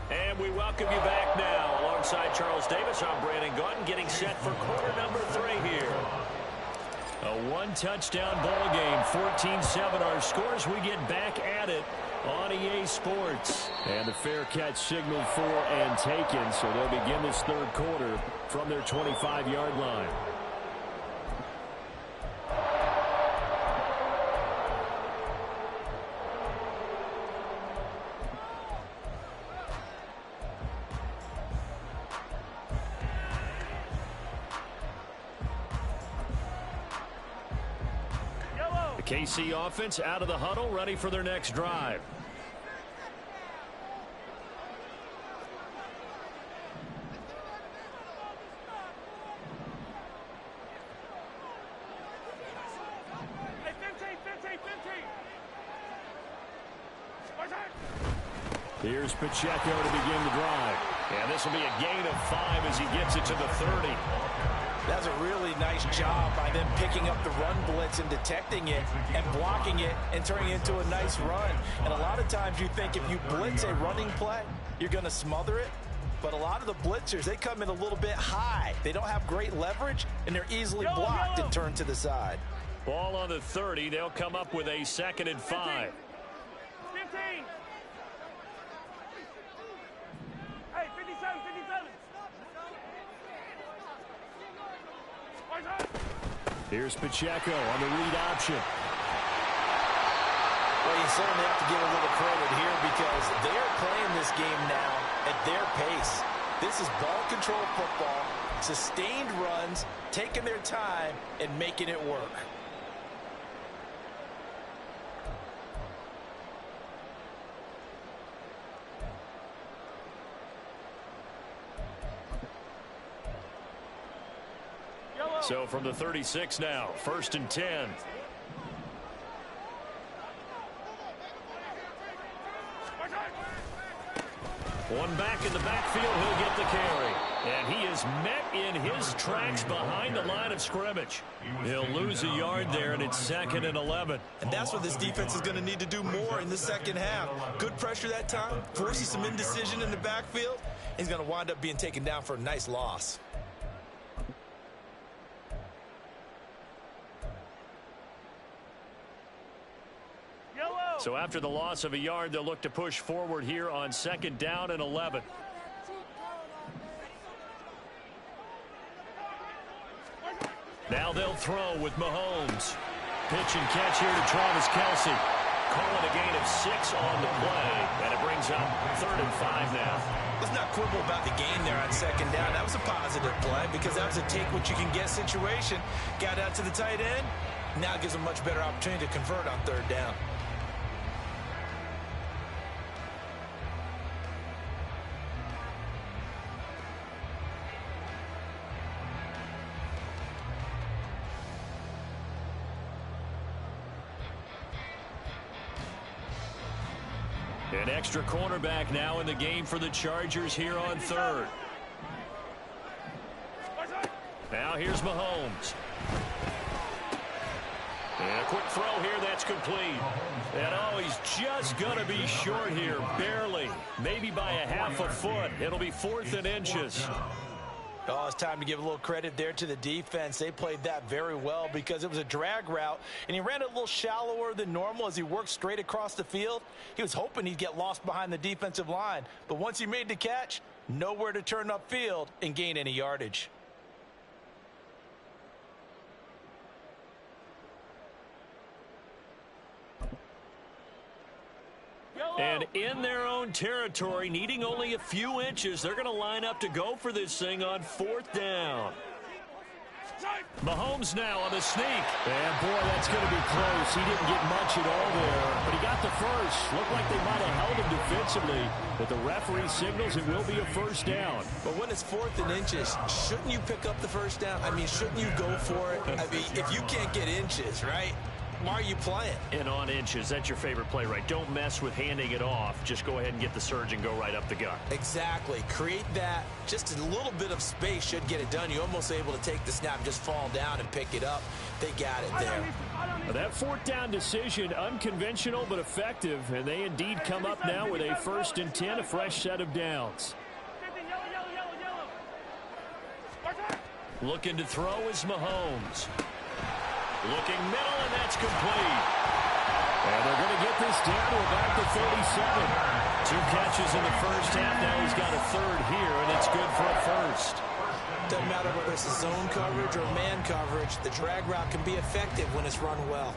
S2: And we welcome you back now. Alongside Charles Davis, I'm Brandon Gautin, getting set for quarter number 3 here. A one-touchdown ball game, 14-7 our scores. We get back at it on EA Sports.
S1: And the fair catch signaled for and taken, so they'll begin this third quarter from their 25-yard line. KC offense out of the huddle, ready for their next drive.
S5: Hey, 15.
S1: Here's Pacheco to begin the drive.
S2: And this will be a gain of 5 as he gets it to the 30.
S6: That's a really nice job by them picking up the run blitz and detecting it and blocking it and turning it into a nice run. And a lot of times you think if you blitz a running play, you're going to smother it. But a lot of the blitzers, they come in a little bit high. They don't have great leverage, and they're easily blocked and turned to the side.
S2: Ball on the 30. They'll come up with a 2nd and 5.
S5: 15. Hey, 57.
S1: Here's Pacheco on the read option.
S6: Well, you certainly have to give a little credit here because they're playing this game now at their pace. This is ball control football, sustained runs, taking their time, and making it work.
S2: So from the 36 now, 1st and 10. One back in the backfield, he'll get the carry. And he is met in his tracks behind the line of scrimmage. He'll lose a yard there, and it's 2nd and 11.
S8: And that's what this defense is going to need to do more in the second half. Good pressure that time, forces some indecision in the backfield. He's going to wind up being taken down for a nice loss.
S2: So after the loss of a yard, they'll look to push forward here on 2nd down and 11. Now they'll throw with Mahomes. Pitch and catch here to Travis Kelsey. Calling a gain of 6 on the play, and it brings up 3rd and 5 now.
S8: Let's not quibble about the gain there on 2nd down. That was a positive play because that was a take-what-you-can-get situation. Got out to the tight end. Now it gives a much better opportunity to convert on 3rd down.
S2: An extra cornerback now in the game for the Chargers here on 3rd. Now here's Mahomes. And a quick throw here that's complete. And oh, he's just going to be short here, barely. Maybe by a half a foot. It'll be 4th and inches.
S6: Oh, it's time to give a little credit there to the defense. They played that very well because it was a drag route, and he ran it a little shallower than normal as he worked straight across the field. He was hoping he'd get lost behind the defensive line, but once he made the catch, nowhere to turn upfield and gain any yardage.
S1: And in their own territory, needing only a few inches, they're going to line up to go for this thing on 4th down. Mahomes now on the sneak. And, boy, that's going to be close. He didn't get much at all there, but he got the first. Looked like they might have held him defensively, but the referee signals it will be a 1st down.
S3: But when it's 4th and inches, shouldn't you pick up the 1st down? I mean, shouldn't you go for it? I mean, if you can't get inches, right? Why are you playing?
S1: And on inches, that's your favorite play, right? Don't mess with handing it off. Just go ahead and get the surge and go right up the gut.
S3: Exactly. Create that. Just a little bit of space should get it done. You're almost able to take the snap, just fall down and pick it up. They got it there.
S1: That 4th down decision, unconventional but effective, and they indeed come up now with a 1st and 10, a fresh set of downs. Looking to throw is Mahomes. Looking middle, and that's complete. And they're going to get this down to about the 37. 2 catches in the first half. Now he's got a 3rd here, and it's good for a 1st.
S3: Doesn't matter whether it's a zone coverage or man coverage. The drag route can be effective when it's run well.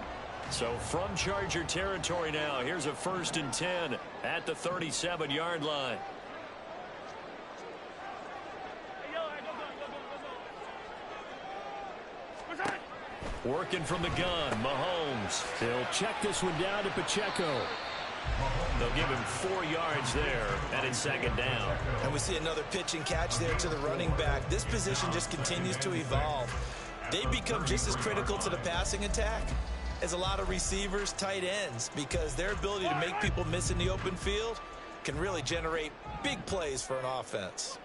S1: So from Charger territory now, here's a 1st and 10 at the 37-yard line. Working from the gun, Mahomes. He'll check this one down to Pacheco. They'll give him 4 yards there, and it's 2nd down.
S3: And we see another pitch and catch there to the running back. This position just continues to evolve. They become just as critical to the passing attack as a lot of receivers, tight ends, because their ability to make people miss in the open field can really generate big plays for an offense.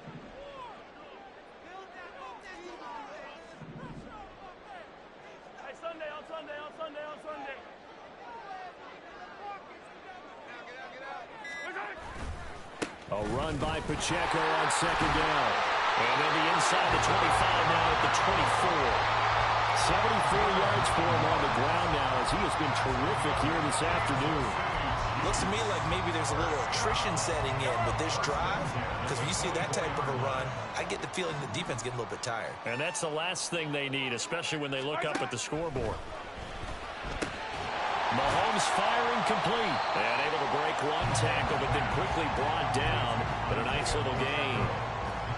S1: A run by Pacheco on 2nd down. And they'll be inside the 25 now at the 24. 74 yards for him on the ground now as he has been terrific here this afternoon.
S3: Looks to me like maybe there's a little attrition setting in with this drive, because when you see that type of a run, I get the feeling the defense getting a little bit tired.
S1: And that's the last thing they need, especially when they look up at the scoreboard. Mahomes firing complete. And able to break 1 tackle, but then quickly brought down. But a nice little gain.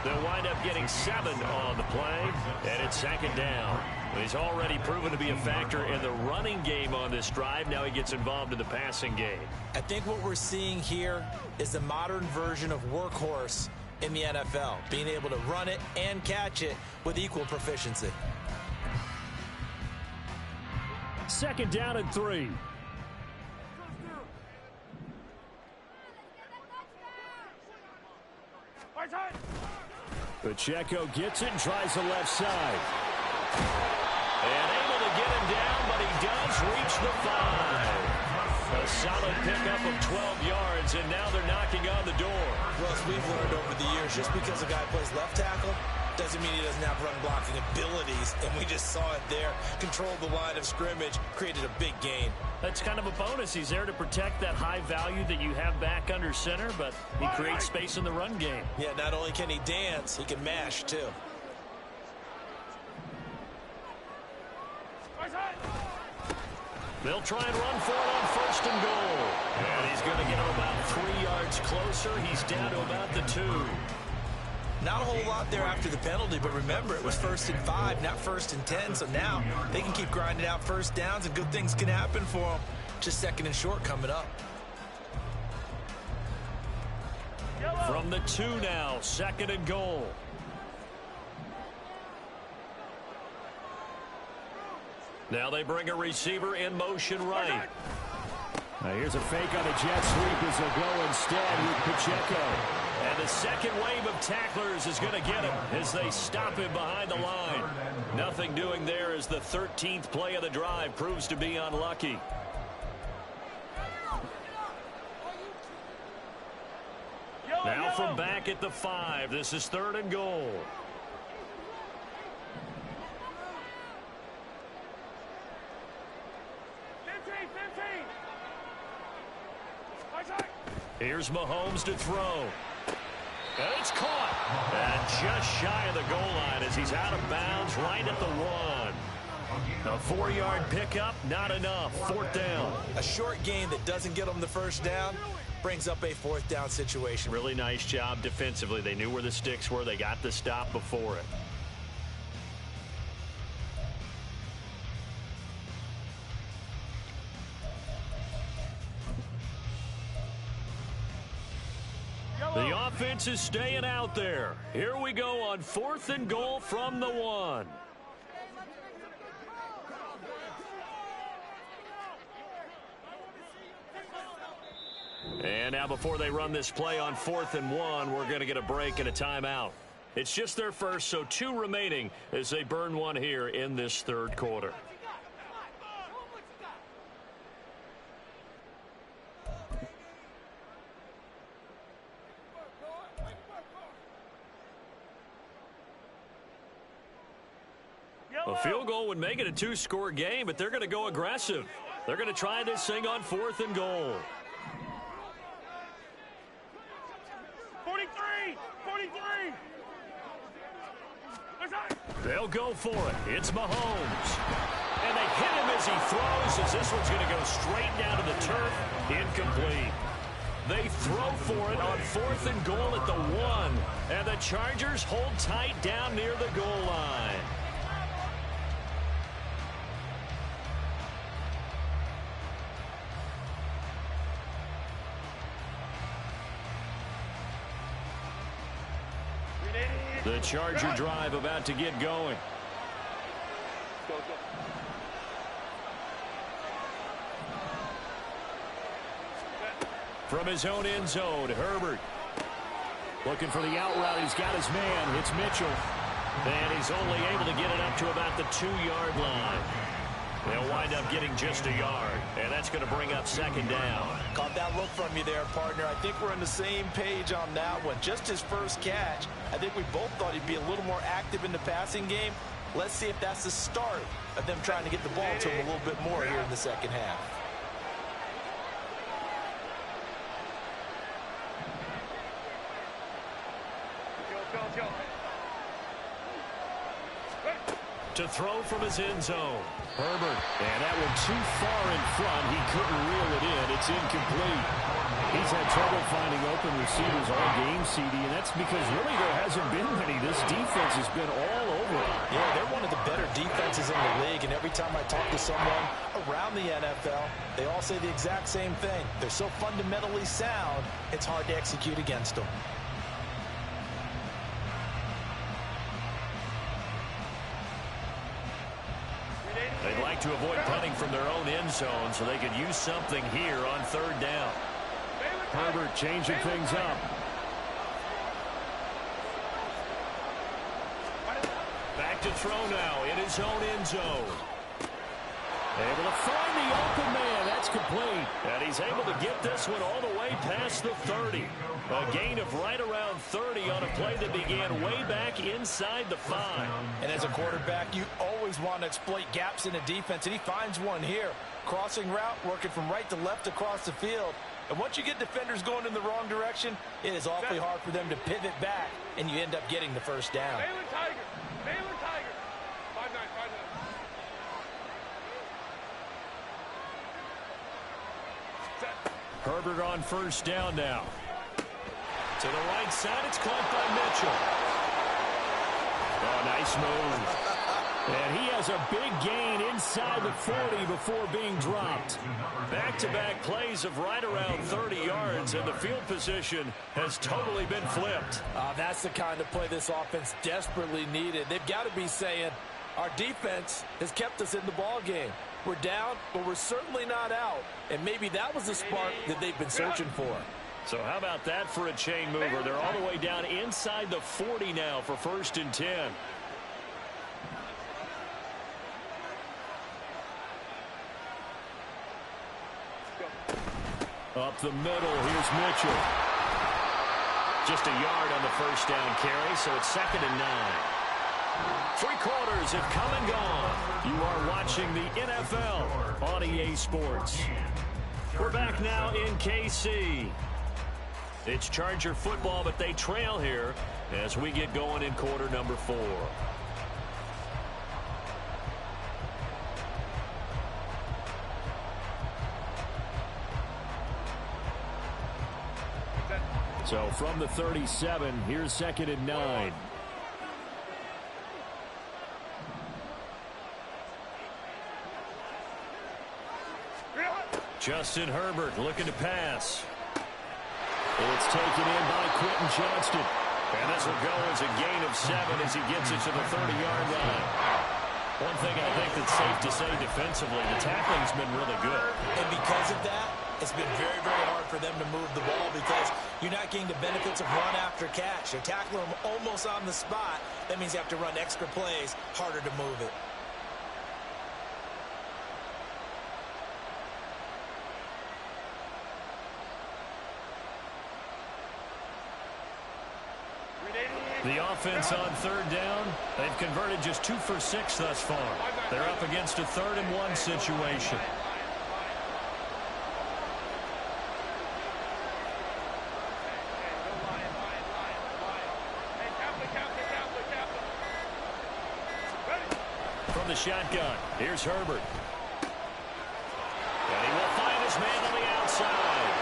S1: They'll wind up getting 7 on the play, and it's 2nd down. He's already proven to be a factor in the running game on this drive. Now he gets involved in the passing game.
S3: I think what we're seeing here is the modern version of workhorse in the NFL, being able to run it and catch it with equal proficiency.
S1: 2nd down and 3. Pacheco gets it and tries the left side. And able to get him down, but he does reach the 5. A solid pickup of 12 yards, and now they're knocking on the door.
S3: Russ, we've learned over the years, just because a guy plays left tackle doesn't mean he doesn't have run blocking abilities, and we just saw it there. Controlled the line of scrimmage, created a big gain.
S1: That's kind of a bonus. He's there to protect that high value that you have back under center, but he creates space in the run game.
S3: Yeah, not only can he dance, he can mash, too.
S1: They'll try and run for it on 1st and goal. And he's going to get him about 3 yards closer. He's down to about the 2.
S3: Not a whole lot there after the penalty, but remember, it was 1st and 5, not 1st and 10, so now they can keep grinding out 1st downs, and good things can happen for them. Just 2nd and short coming up.
S1: From the 2 now, 2nd and goal. Now they bring a receiver in motion right. Now here's a fake on a jet sweep as they'll go instead with Pacheco. And the second wave of tacklers is going to get him as they stop him behind the line. Nothing doing there as the 13th play of the drive proves to be unlucky. Now from back at the 5, this is 3rd and goal. Here's Mahomes to throw. And it's caught. And just shy of the goal line as he's out of bounds right at the 1. A 4-yard pickup, not enough. 4th down.
S3: A short gain that doesn't get them the first down brings up a 4th down situation.
S1: Really nice job defensively. They knew where the sticks were. They got the stop before it. The offense is staying out there. Here we go on 4th and goal from the 1. And now before they run this play on 4th and 1, we're going to get a break and a timeout. It's just their first, so 2 remaining as they burn one here in this 3rd quarter. A field goal would make it a 2-score game, but they're going to go aggressive. They're going to try this thing on 4th and goal.
S5: 43! 43!
S1: They'll go for it. It's Mahomes. And they hit him as he throws, as this one's going to go straight down to the turf. Incomplete. They throw for it on 4th and goal at the 1. And the Chargers hold tight down near the goal line. The Charger drive about to get going. From his own end zone, Herbert. Looking for the out route. He's got his man. It's Mitchell. And he's only able to get it up to about the 2-yard line. They'll wind up getting just a yard, and that's going to bring up 2nd down.
S3: Caught that look from you there, partner. I think we're on the same page on that one. Just his first catch. I think we both thought he'd be a little more active in the passing game. Let's see if that's the start of them trying to get the ball to him a little bit more here in the 2nd half.
S1: To throw from his end zone. Herbert. And that one too far in front. He couldn't reel it in. It's incomplete. He's had trouble finding open receivers all game, CD, and that's because really there hasn't been many. This defense has been all over it.
S3: Yeah, they're one of the better defenses in the league, and every time I talk to someone around the NFL, they all say the exact same thing. They're so fundamentally sound, it's hard to execute against them.
S1: They'd like to avoid punting from their own end zone so they could use something here on 3rd down. Herbert changing things up. Back to throw now in his own end zone. Able to find the open man. That's complete. And he's able to get this one all the way past the 30. A gain of right around 30 on a play that began way back inside the 5.
S3: And as a quarterback, you always want to exploit gaps in the defense, and he finds one here. Crossing route, working from right to left across the field. And once you get defenders going in the wrong direction, it is awfully hard for them to pivot back, and you end up getting the 1st down.
S5: Baylor Tiger! Baylor Tiger! 5-9, 5-9.
S1: Herbert on 1st down now. To the right side, it's caught by Mitchell. Oh, nice move. And he has a big gain inside the 40 before being dropped. Back-to-back plays of right around 30 yards, and the field position has totally been flipped.
S3: That's the kind of play this offense desperately needed. They've got to be saying, our defense has kept us in the ball game. We're down, but we're certainly not out. And maybe that was the spark that they've been searching for.
S1: So how about that for a chain mover? They're all the way down inside the 40 now for 1st and 10. Up the middle, here's Mitchell. Just a yard on the 1st down carry, so it's 2nd and 9. 3 quarters have come and gone. You are watching the NFL on EA Sports. We're back now in KC. It's Charger football, but they trail here as we get going in quarter number 4. So from the 37, here's 2nd and 9.
S2: Justin Herbert looking to pass.
S1: It's taken in by Quentin Johnston.
S2: And this will go as a gain of 7 as he gets it to the 30-yard line. One thing I think that's safe to say defensively, the tackling's been really good.
S3: And because of that, it's been very, very hard for them to move the ball because you're not getting the benefits of run after catch. You're tackling them almost on the spot. That means you have to run extra plays, harder to move it.
S2: The offense on 3rd down, they've converted just 2 for 6 thus far. They're up against a 3rd and 1 situation. From the shotgun, here's Herbert. And he will find his man on the outside.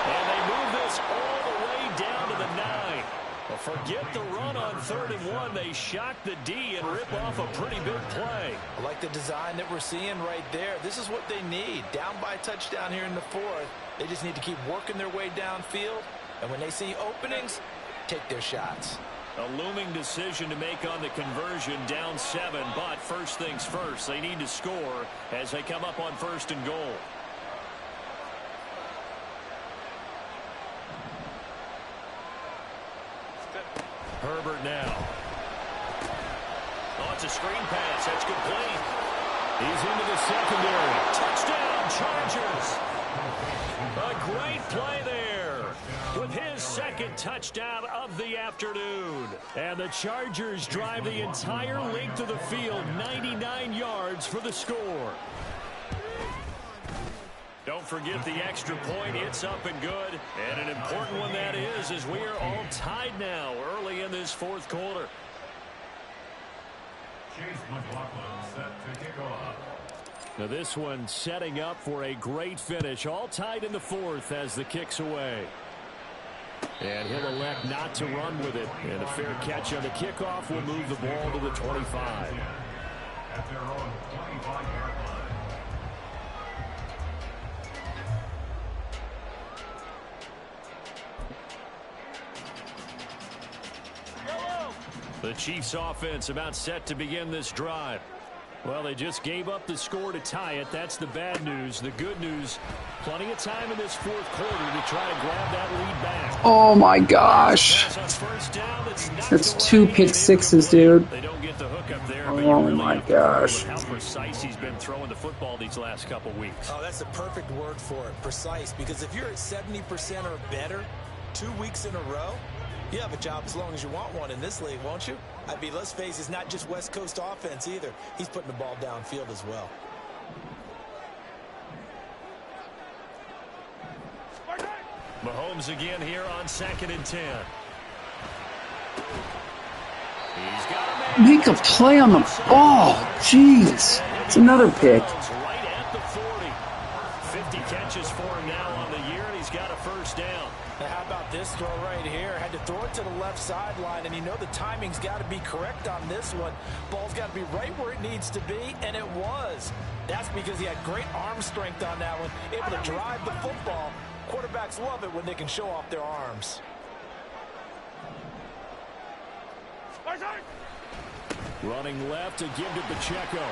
S2: And they move this all the way down to the 9. Well, forget the run on 3rd and 1. They shock the D and rip off a pretty big play.
S3: I like the design that we're seeing right there. This is what they need. Down by a touchdown here in the 4th. They just need to keep working their way downfield. And when they see openings, take their shots.
S2: A looming decision to make on the conversion, down 7. But first things first, they need to score as they come up on 1st and goal. Herbert now. Oh, it's a screen pass. That's complete.
S1: He's into the secondary.
S2: Touchdown, Chargers. A great play there with his 2nd touchdown of the afternoon.
S1: And the Chargers drive the entire length of the field, 99 yards for the score.
S2: Don't forget the extra point. It's up and good. And an important one that is, as we are all tied now early in this 4th quarter.
S7: Chase McLaughlin set to kick off.
S1: Now this one setting up for a great finish. All tied in the 4th as the kick's away. And he'll elect not to run with it. And a fair catch on the kickoff will move the ball to the 25.
S7: At their own 25-yard line.
S2: The Chiefs offense about set to begin this drive.
S1: Well, they just gave up the score to tie it. That's the bad news. The good news, plenty of time in this 4th quarter to try to grab that lead back.
S4: Oh my gosh. That's 2 pick sixes, dude.
S2: They don't get the hook up there.
S4: Oh my gosh.
S2: How precise he's been throwing the football these last couple weeks.
S3: Oh, that's the perfect word for it, precise. Because if you're at 70% or better 2 weeks in a row, you have a job as long as you want one in this league, won't you? I mean, let's face it, it's not just West Coast offense either. He's putting the ball downfield as well.
S2: Mahomes again here on 2nd and 10. He's got a man.
S4: Make a play on the ball. Jeez. It's another pick.
S2: Right at the 40. 50 catches for him now on the year, and he's got a 1st down.
S3: Now, how about this throw right here? Had to throw it to the left sideline, and you know the timing's got to be correct on this one. Ball's got to be right where it needs to be, and it was. That's because he had great arm strength on that one, able to drive the football. Quarterbacks love it when they can show off their arms.
S1: Running left to give to Pacheco.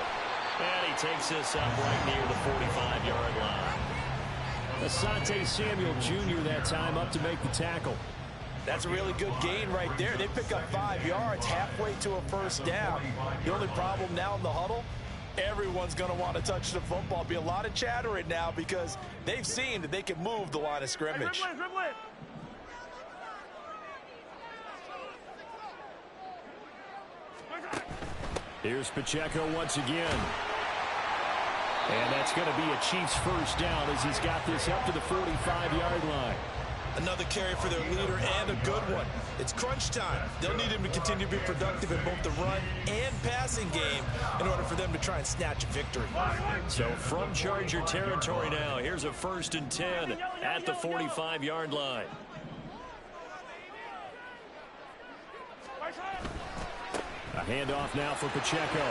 S2: And he takes this up right near the 45-yard line.
S1: Asante Samuel Jr. that time up to make the tackle.
S3: That's a really good gain right there. They pick up 5 yards halfway to a 1st down. The only problem now in the huddle, everyone's going to want to touch the football. Be a lot of chattering now because they've seen that they can move the line of scrimmage.
S1: Here's Pacheco once again. And that's going to be a Chiefs 1st down as he's got this up to the 45-yard line.
S3: Another carry for their leader and a good one. It's crunch time. They'll need him to continue to be productive in both the run and passing game in order for them to try and snatch a victory.
S2: So from Charger territory now, here's a 1st and 10 at the 45-yard line.
S1: handoff now for Pacheco.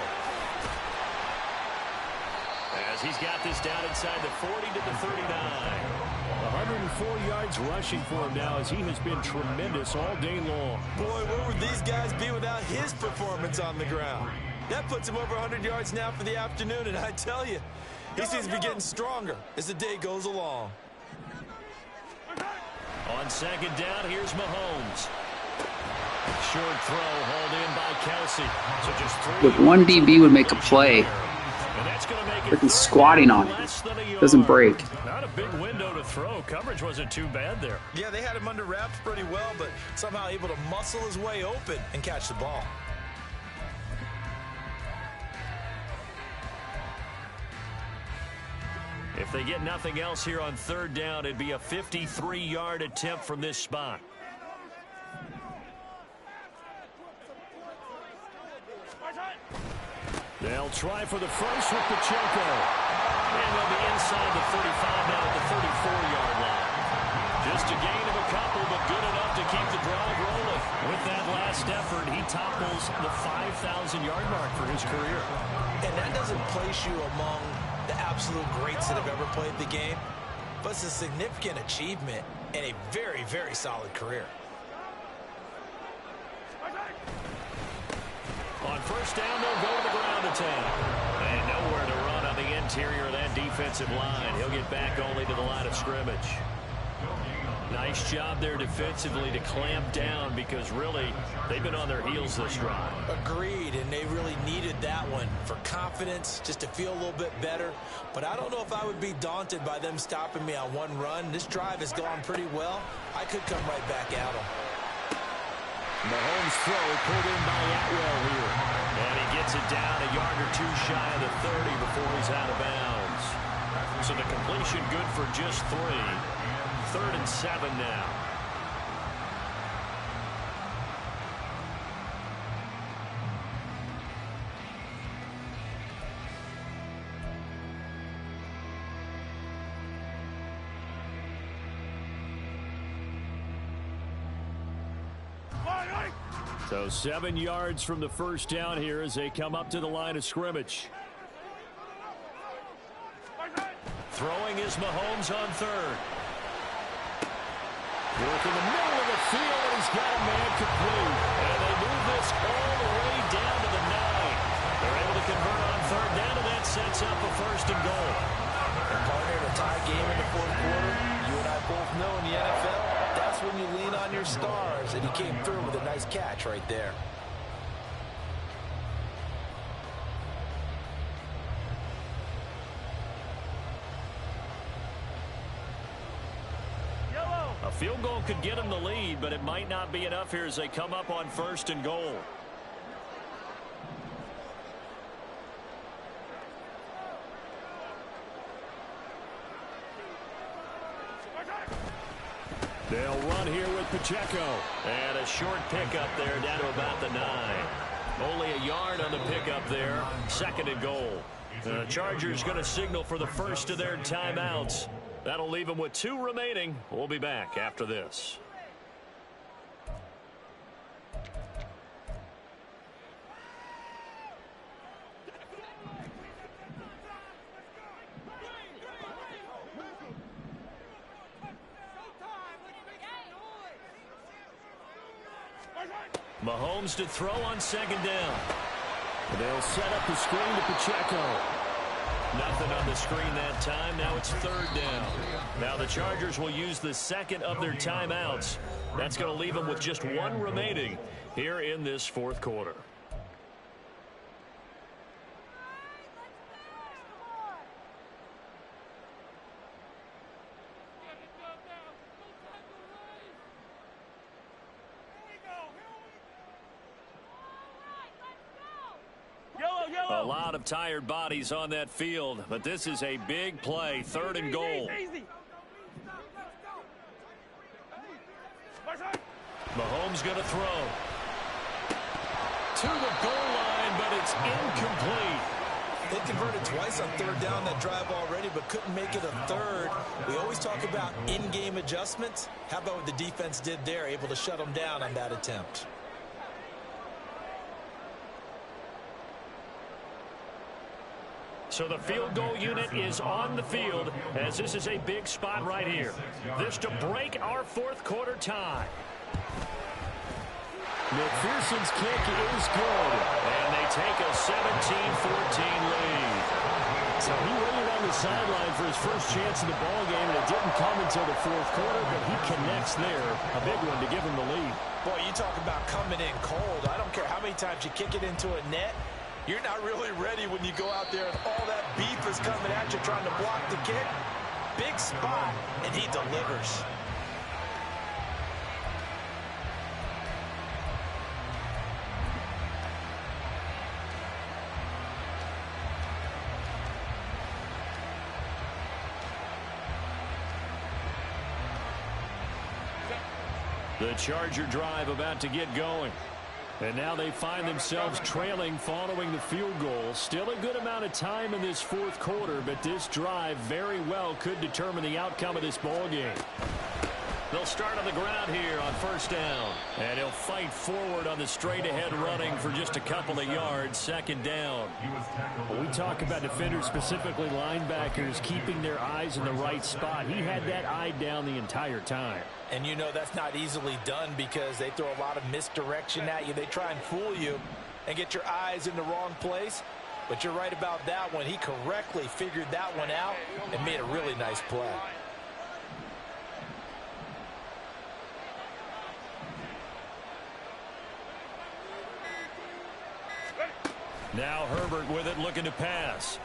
S2: As he's got this down inside the 40 to the 39.
S1: 104 yards rushing for him now as he has been tremendous all day long.
S6: Boy, where would these guys be without his performance on the ground? That puts him over 100 yards now for the afternoon, and I tell you, he seems to be getting stronger as the day goes along.
S2: On second down, here's Mahomes. Short throw hauled in by Kelsey. So just 3.
S4: With one DB would make a play. Freaking squatting on it. Doesn't break.
S2: Not a big window to throw. Coverage wasn't too bad there.
S6: Yeah, they had him under wraps pretty well, but somehow able to muscle his way open and catch the ball.
S2: If they get nothing else here on third down, it'd be a 53-yard attempt from this spot.
S1: They'll try for the first with Pacheco.
S2: And they'll be inside the 35 now at the 34-yard line. Just a gain of a couple, but good enough to keep the drive rolling. With that last effort, he topples the 5,000-yard mark for his career.
S6: And that doesn't place you among the absolute greats that have ever played the game, but it's a significant achievement and a very, very solid career.
S2: On first down, they'll go to the ground attack. And nowhere to run on the interior of that defensive line. He'll get back only to the line of scrimmage. Nice job there defensively to clamp down because really they've been on their heels this drive.
S6: Agreed, and they really needed that one for confidence, just to feel a little bit better. But I don't know if I would be daunted by them stopping me on one run. This drive has gone pretty well. I could come right back at them.
S1: Mahomes' throw pulled in by Atwell here.
S2: And he gets it down a yard or two shy of the 30 before he's out of bounds. So the completion good for just 3. 3rd and 7 now.
S1: So 7 yards from the first down here as they come up to the line of scrimmage.
S2: Throwing is Mahomes on 3rd.
S1: Work in the middle of the field, and he's got a man complete.
S2: And they move this all the way down to the 9. They're able to convert on 3rd down, and that sets up a 1st and goal.
S6: And partner, in a tie game in the 4th quarter, you and I both know in the NFL, that's when you lean on your stars, and he came through with a nice catch right there.
S2: A field goal could get them the lead, but it might not be enough here as they come up on 1st and goal.
S1: They'll run here with Pacheco.
S2: And a short pickup there down to about the 9. Only a yard on the pickup there. 2nd and goal. The Chargers going to signal for the first of their timeouts. That'll leave them with 2 remaining. We'll be back after this. Mahomes to throw on 2nd down.
S1: They'll set up the screen to Pacheco.
S2: Nothing on the screen that time. Now it's 3rd down. Now the Chargers will use the 2nd of their timeouts. That's going to leave them with just 1 remaining here in this 4th quarter. A lot of tired bodies on that field, but this is a big play. 3rd and goal. Mahomes going to throw. To the goal line, but it's incomplete.
S6: They converted twice on 3rd down that drive already, but couldn't make it a 3rd. We always talk about in-game adjustments. How about what the defense did there, able to shut them down on that attempt?
S1: So the field goal unit is on the field as this is a big spot right here. This to break our fourth quarter tie. McPherson's kick is good, and they take a 17-14 lead. So he waited on the sideline for his first chance in the ball game, and it didn't come until the fourth quarter, but he connects there, a big one to give him the lead.
S6: Boy, you talk about coming in cold. I don't care how many times you kick it into a net. You're not really ready when you go out there and all that beef is coming at you trying to block the kick. Big spot, and he delivers.
S1: The Charger drive about to get going. And now they find themselves trailing following the field goal. Still a good amount of time in this fourth quarter, but this drive very well could determine the outcome of this ball game. They'll start on the ground here on first down. And he'll fight forward on the straight-ahead running for just a couple of yards. Second down. When we talk about defenders, specifically linebackers, keeping their eyes in the right spot. He had that eye down the entire time.
S6: And you know that's not easily done because they throw a lot of misdirection at you. They try and fool you and get your eyes in the wrong place. But you're right about that one. He correctly figured that one out and made a really nice play.
S1: Now Herbert with it, looking to pass.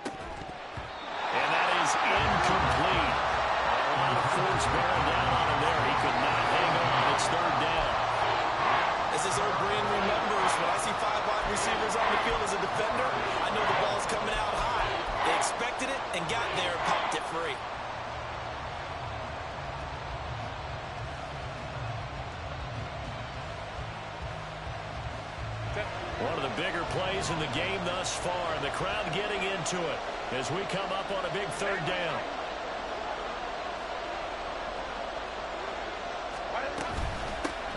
S1: And that is incomplete. A lot of force bearing down on him there. He could not hang on. It's third down.
S6: As his old brain remembers, when I see 5 wide receivers on the field as a defender, I know the ball's coming out high. They expected it and got there and popped it free.
S1: One of the bigger plays in the game thus far, and the crowd getting into it as we come up on a big third down.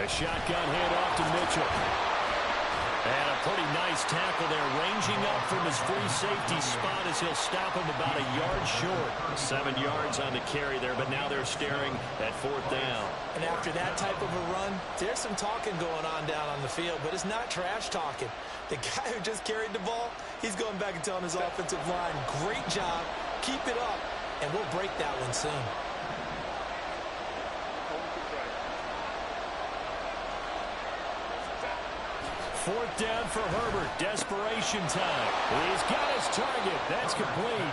S1: A shotgun handoff to Mitchell. And a pretty nice tackle there, ranging up from his free safety spot as he'll stop him about a yard short. 7 yards on the carry there, but now they're staring at fourth down.
S6: And after that type of a run, there's some talking going on down on the field, but it's not trash talking. The guy who just carried the ball, he's going back and telling his offensive line, great job, keep it up, and we'll break that one soon.
S1: Fourth down for Herbert. Desperation time. He's got his target. That's complete.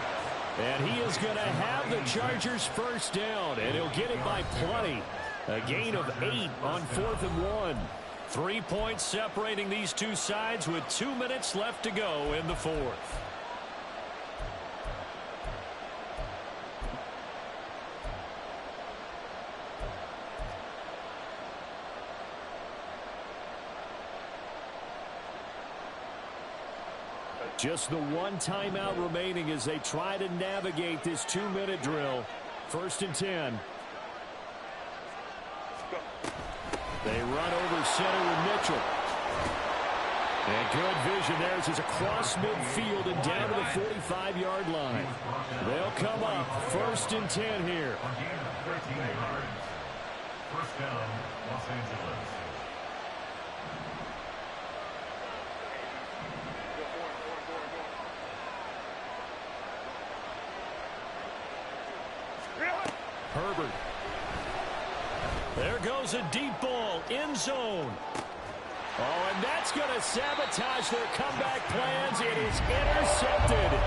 S1: And he is going to have the Chargers first down, and he'll get it by plenty. A gain of 8 on 4th and 1. 3 points separating these two sides with 2 minutes left to go in the fourth. Just the one timeout remaining as they try to navigate this 2-minute drill. First and 10. They run over center with Mitchell. And good vision there as he's across midfield and down to the 45-yard line. They'll come up first and 10 here.
S7: First down, Los Angeles.
S1: Herbert. There goes a deep ball, end zone. Oh, and that's going to sabotage their comeback plans. It is intercepted.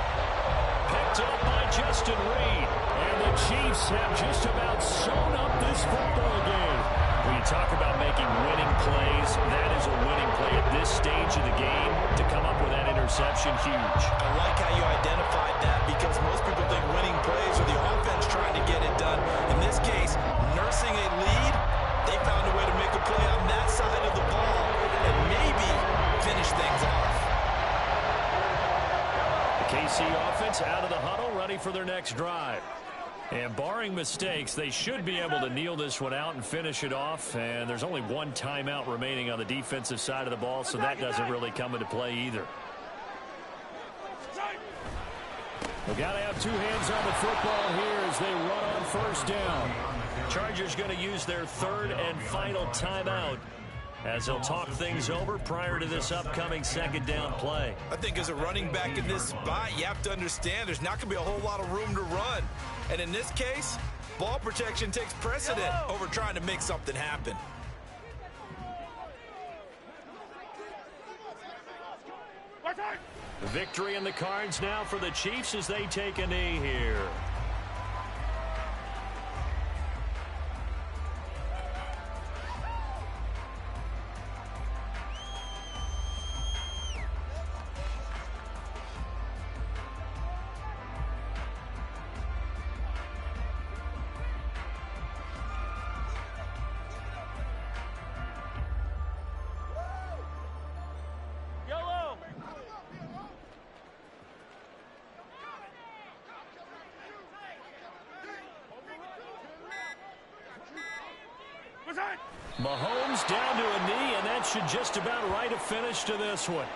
S1: Picked up by Justin Reed. And the Chiefs have just about sewn up this football game. When you talk about making winning plays, that is a winning play at this stage of the game. To come up with that interception, huge.
S6: I like how you identified that because most people think winning plays are the offense trying to get it done. In this case, nursing a lead, they found a way to make a play on that side of the ball and maybe finish things off.
S1: The KC offense out of the huddle, ready for their next drive. And barring mistakes, they should be able to kneel this one out and finish it off. And there's only one timeout remaining on the defensive side of the ball, so that doesn't really come into play either. We've got to have two hands on the football here as they run on first down.
S2: Chargers going to use their third and final timeout as they'll talk things over prior to this upcoming second down play.
S8: I think as a running back in this spot, you have to understand there's not going to be a whole lot of room to run. And in this case, ball protection takes precedent over trying to make something happen.
S2: Victory in the cards now for the Chiefs as they take a knee here. Mahomes down to a knee, and that should just about write a finish to this one.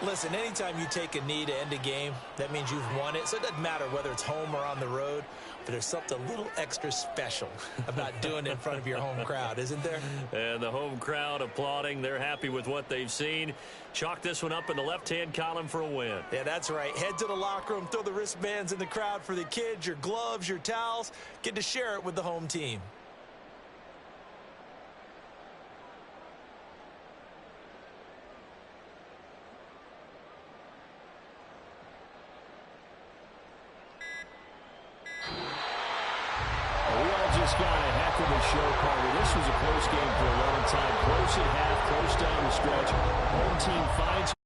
S3: Listen, anytime you take a knee to end a game, that means you've won it. So it doesn't matter whether it's home or on the road, but there's something a little extra special about doing it in front of your home crowd, isn't there?
S2: And the home crowd applauding. They're happy with what they've seen. Chalk this one up in the left-hand column for a win.
S3: Yeah, that's right. Head to the locker room, throw the wristbands in the crowd for the kids, your gloves, your towels. Get to share it with the home team.
S1: Got a heck of a show, Carter. This was a close game for a long time. Close at half, close down the stretch. Home team finds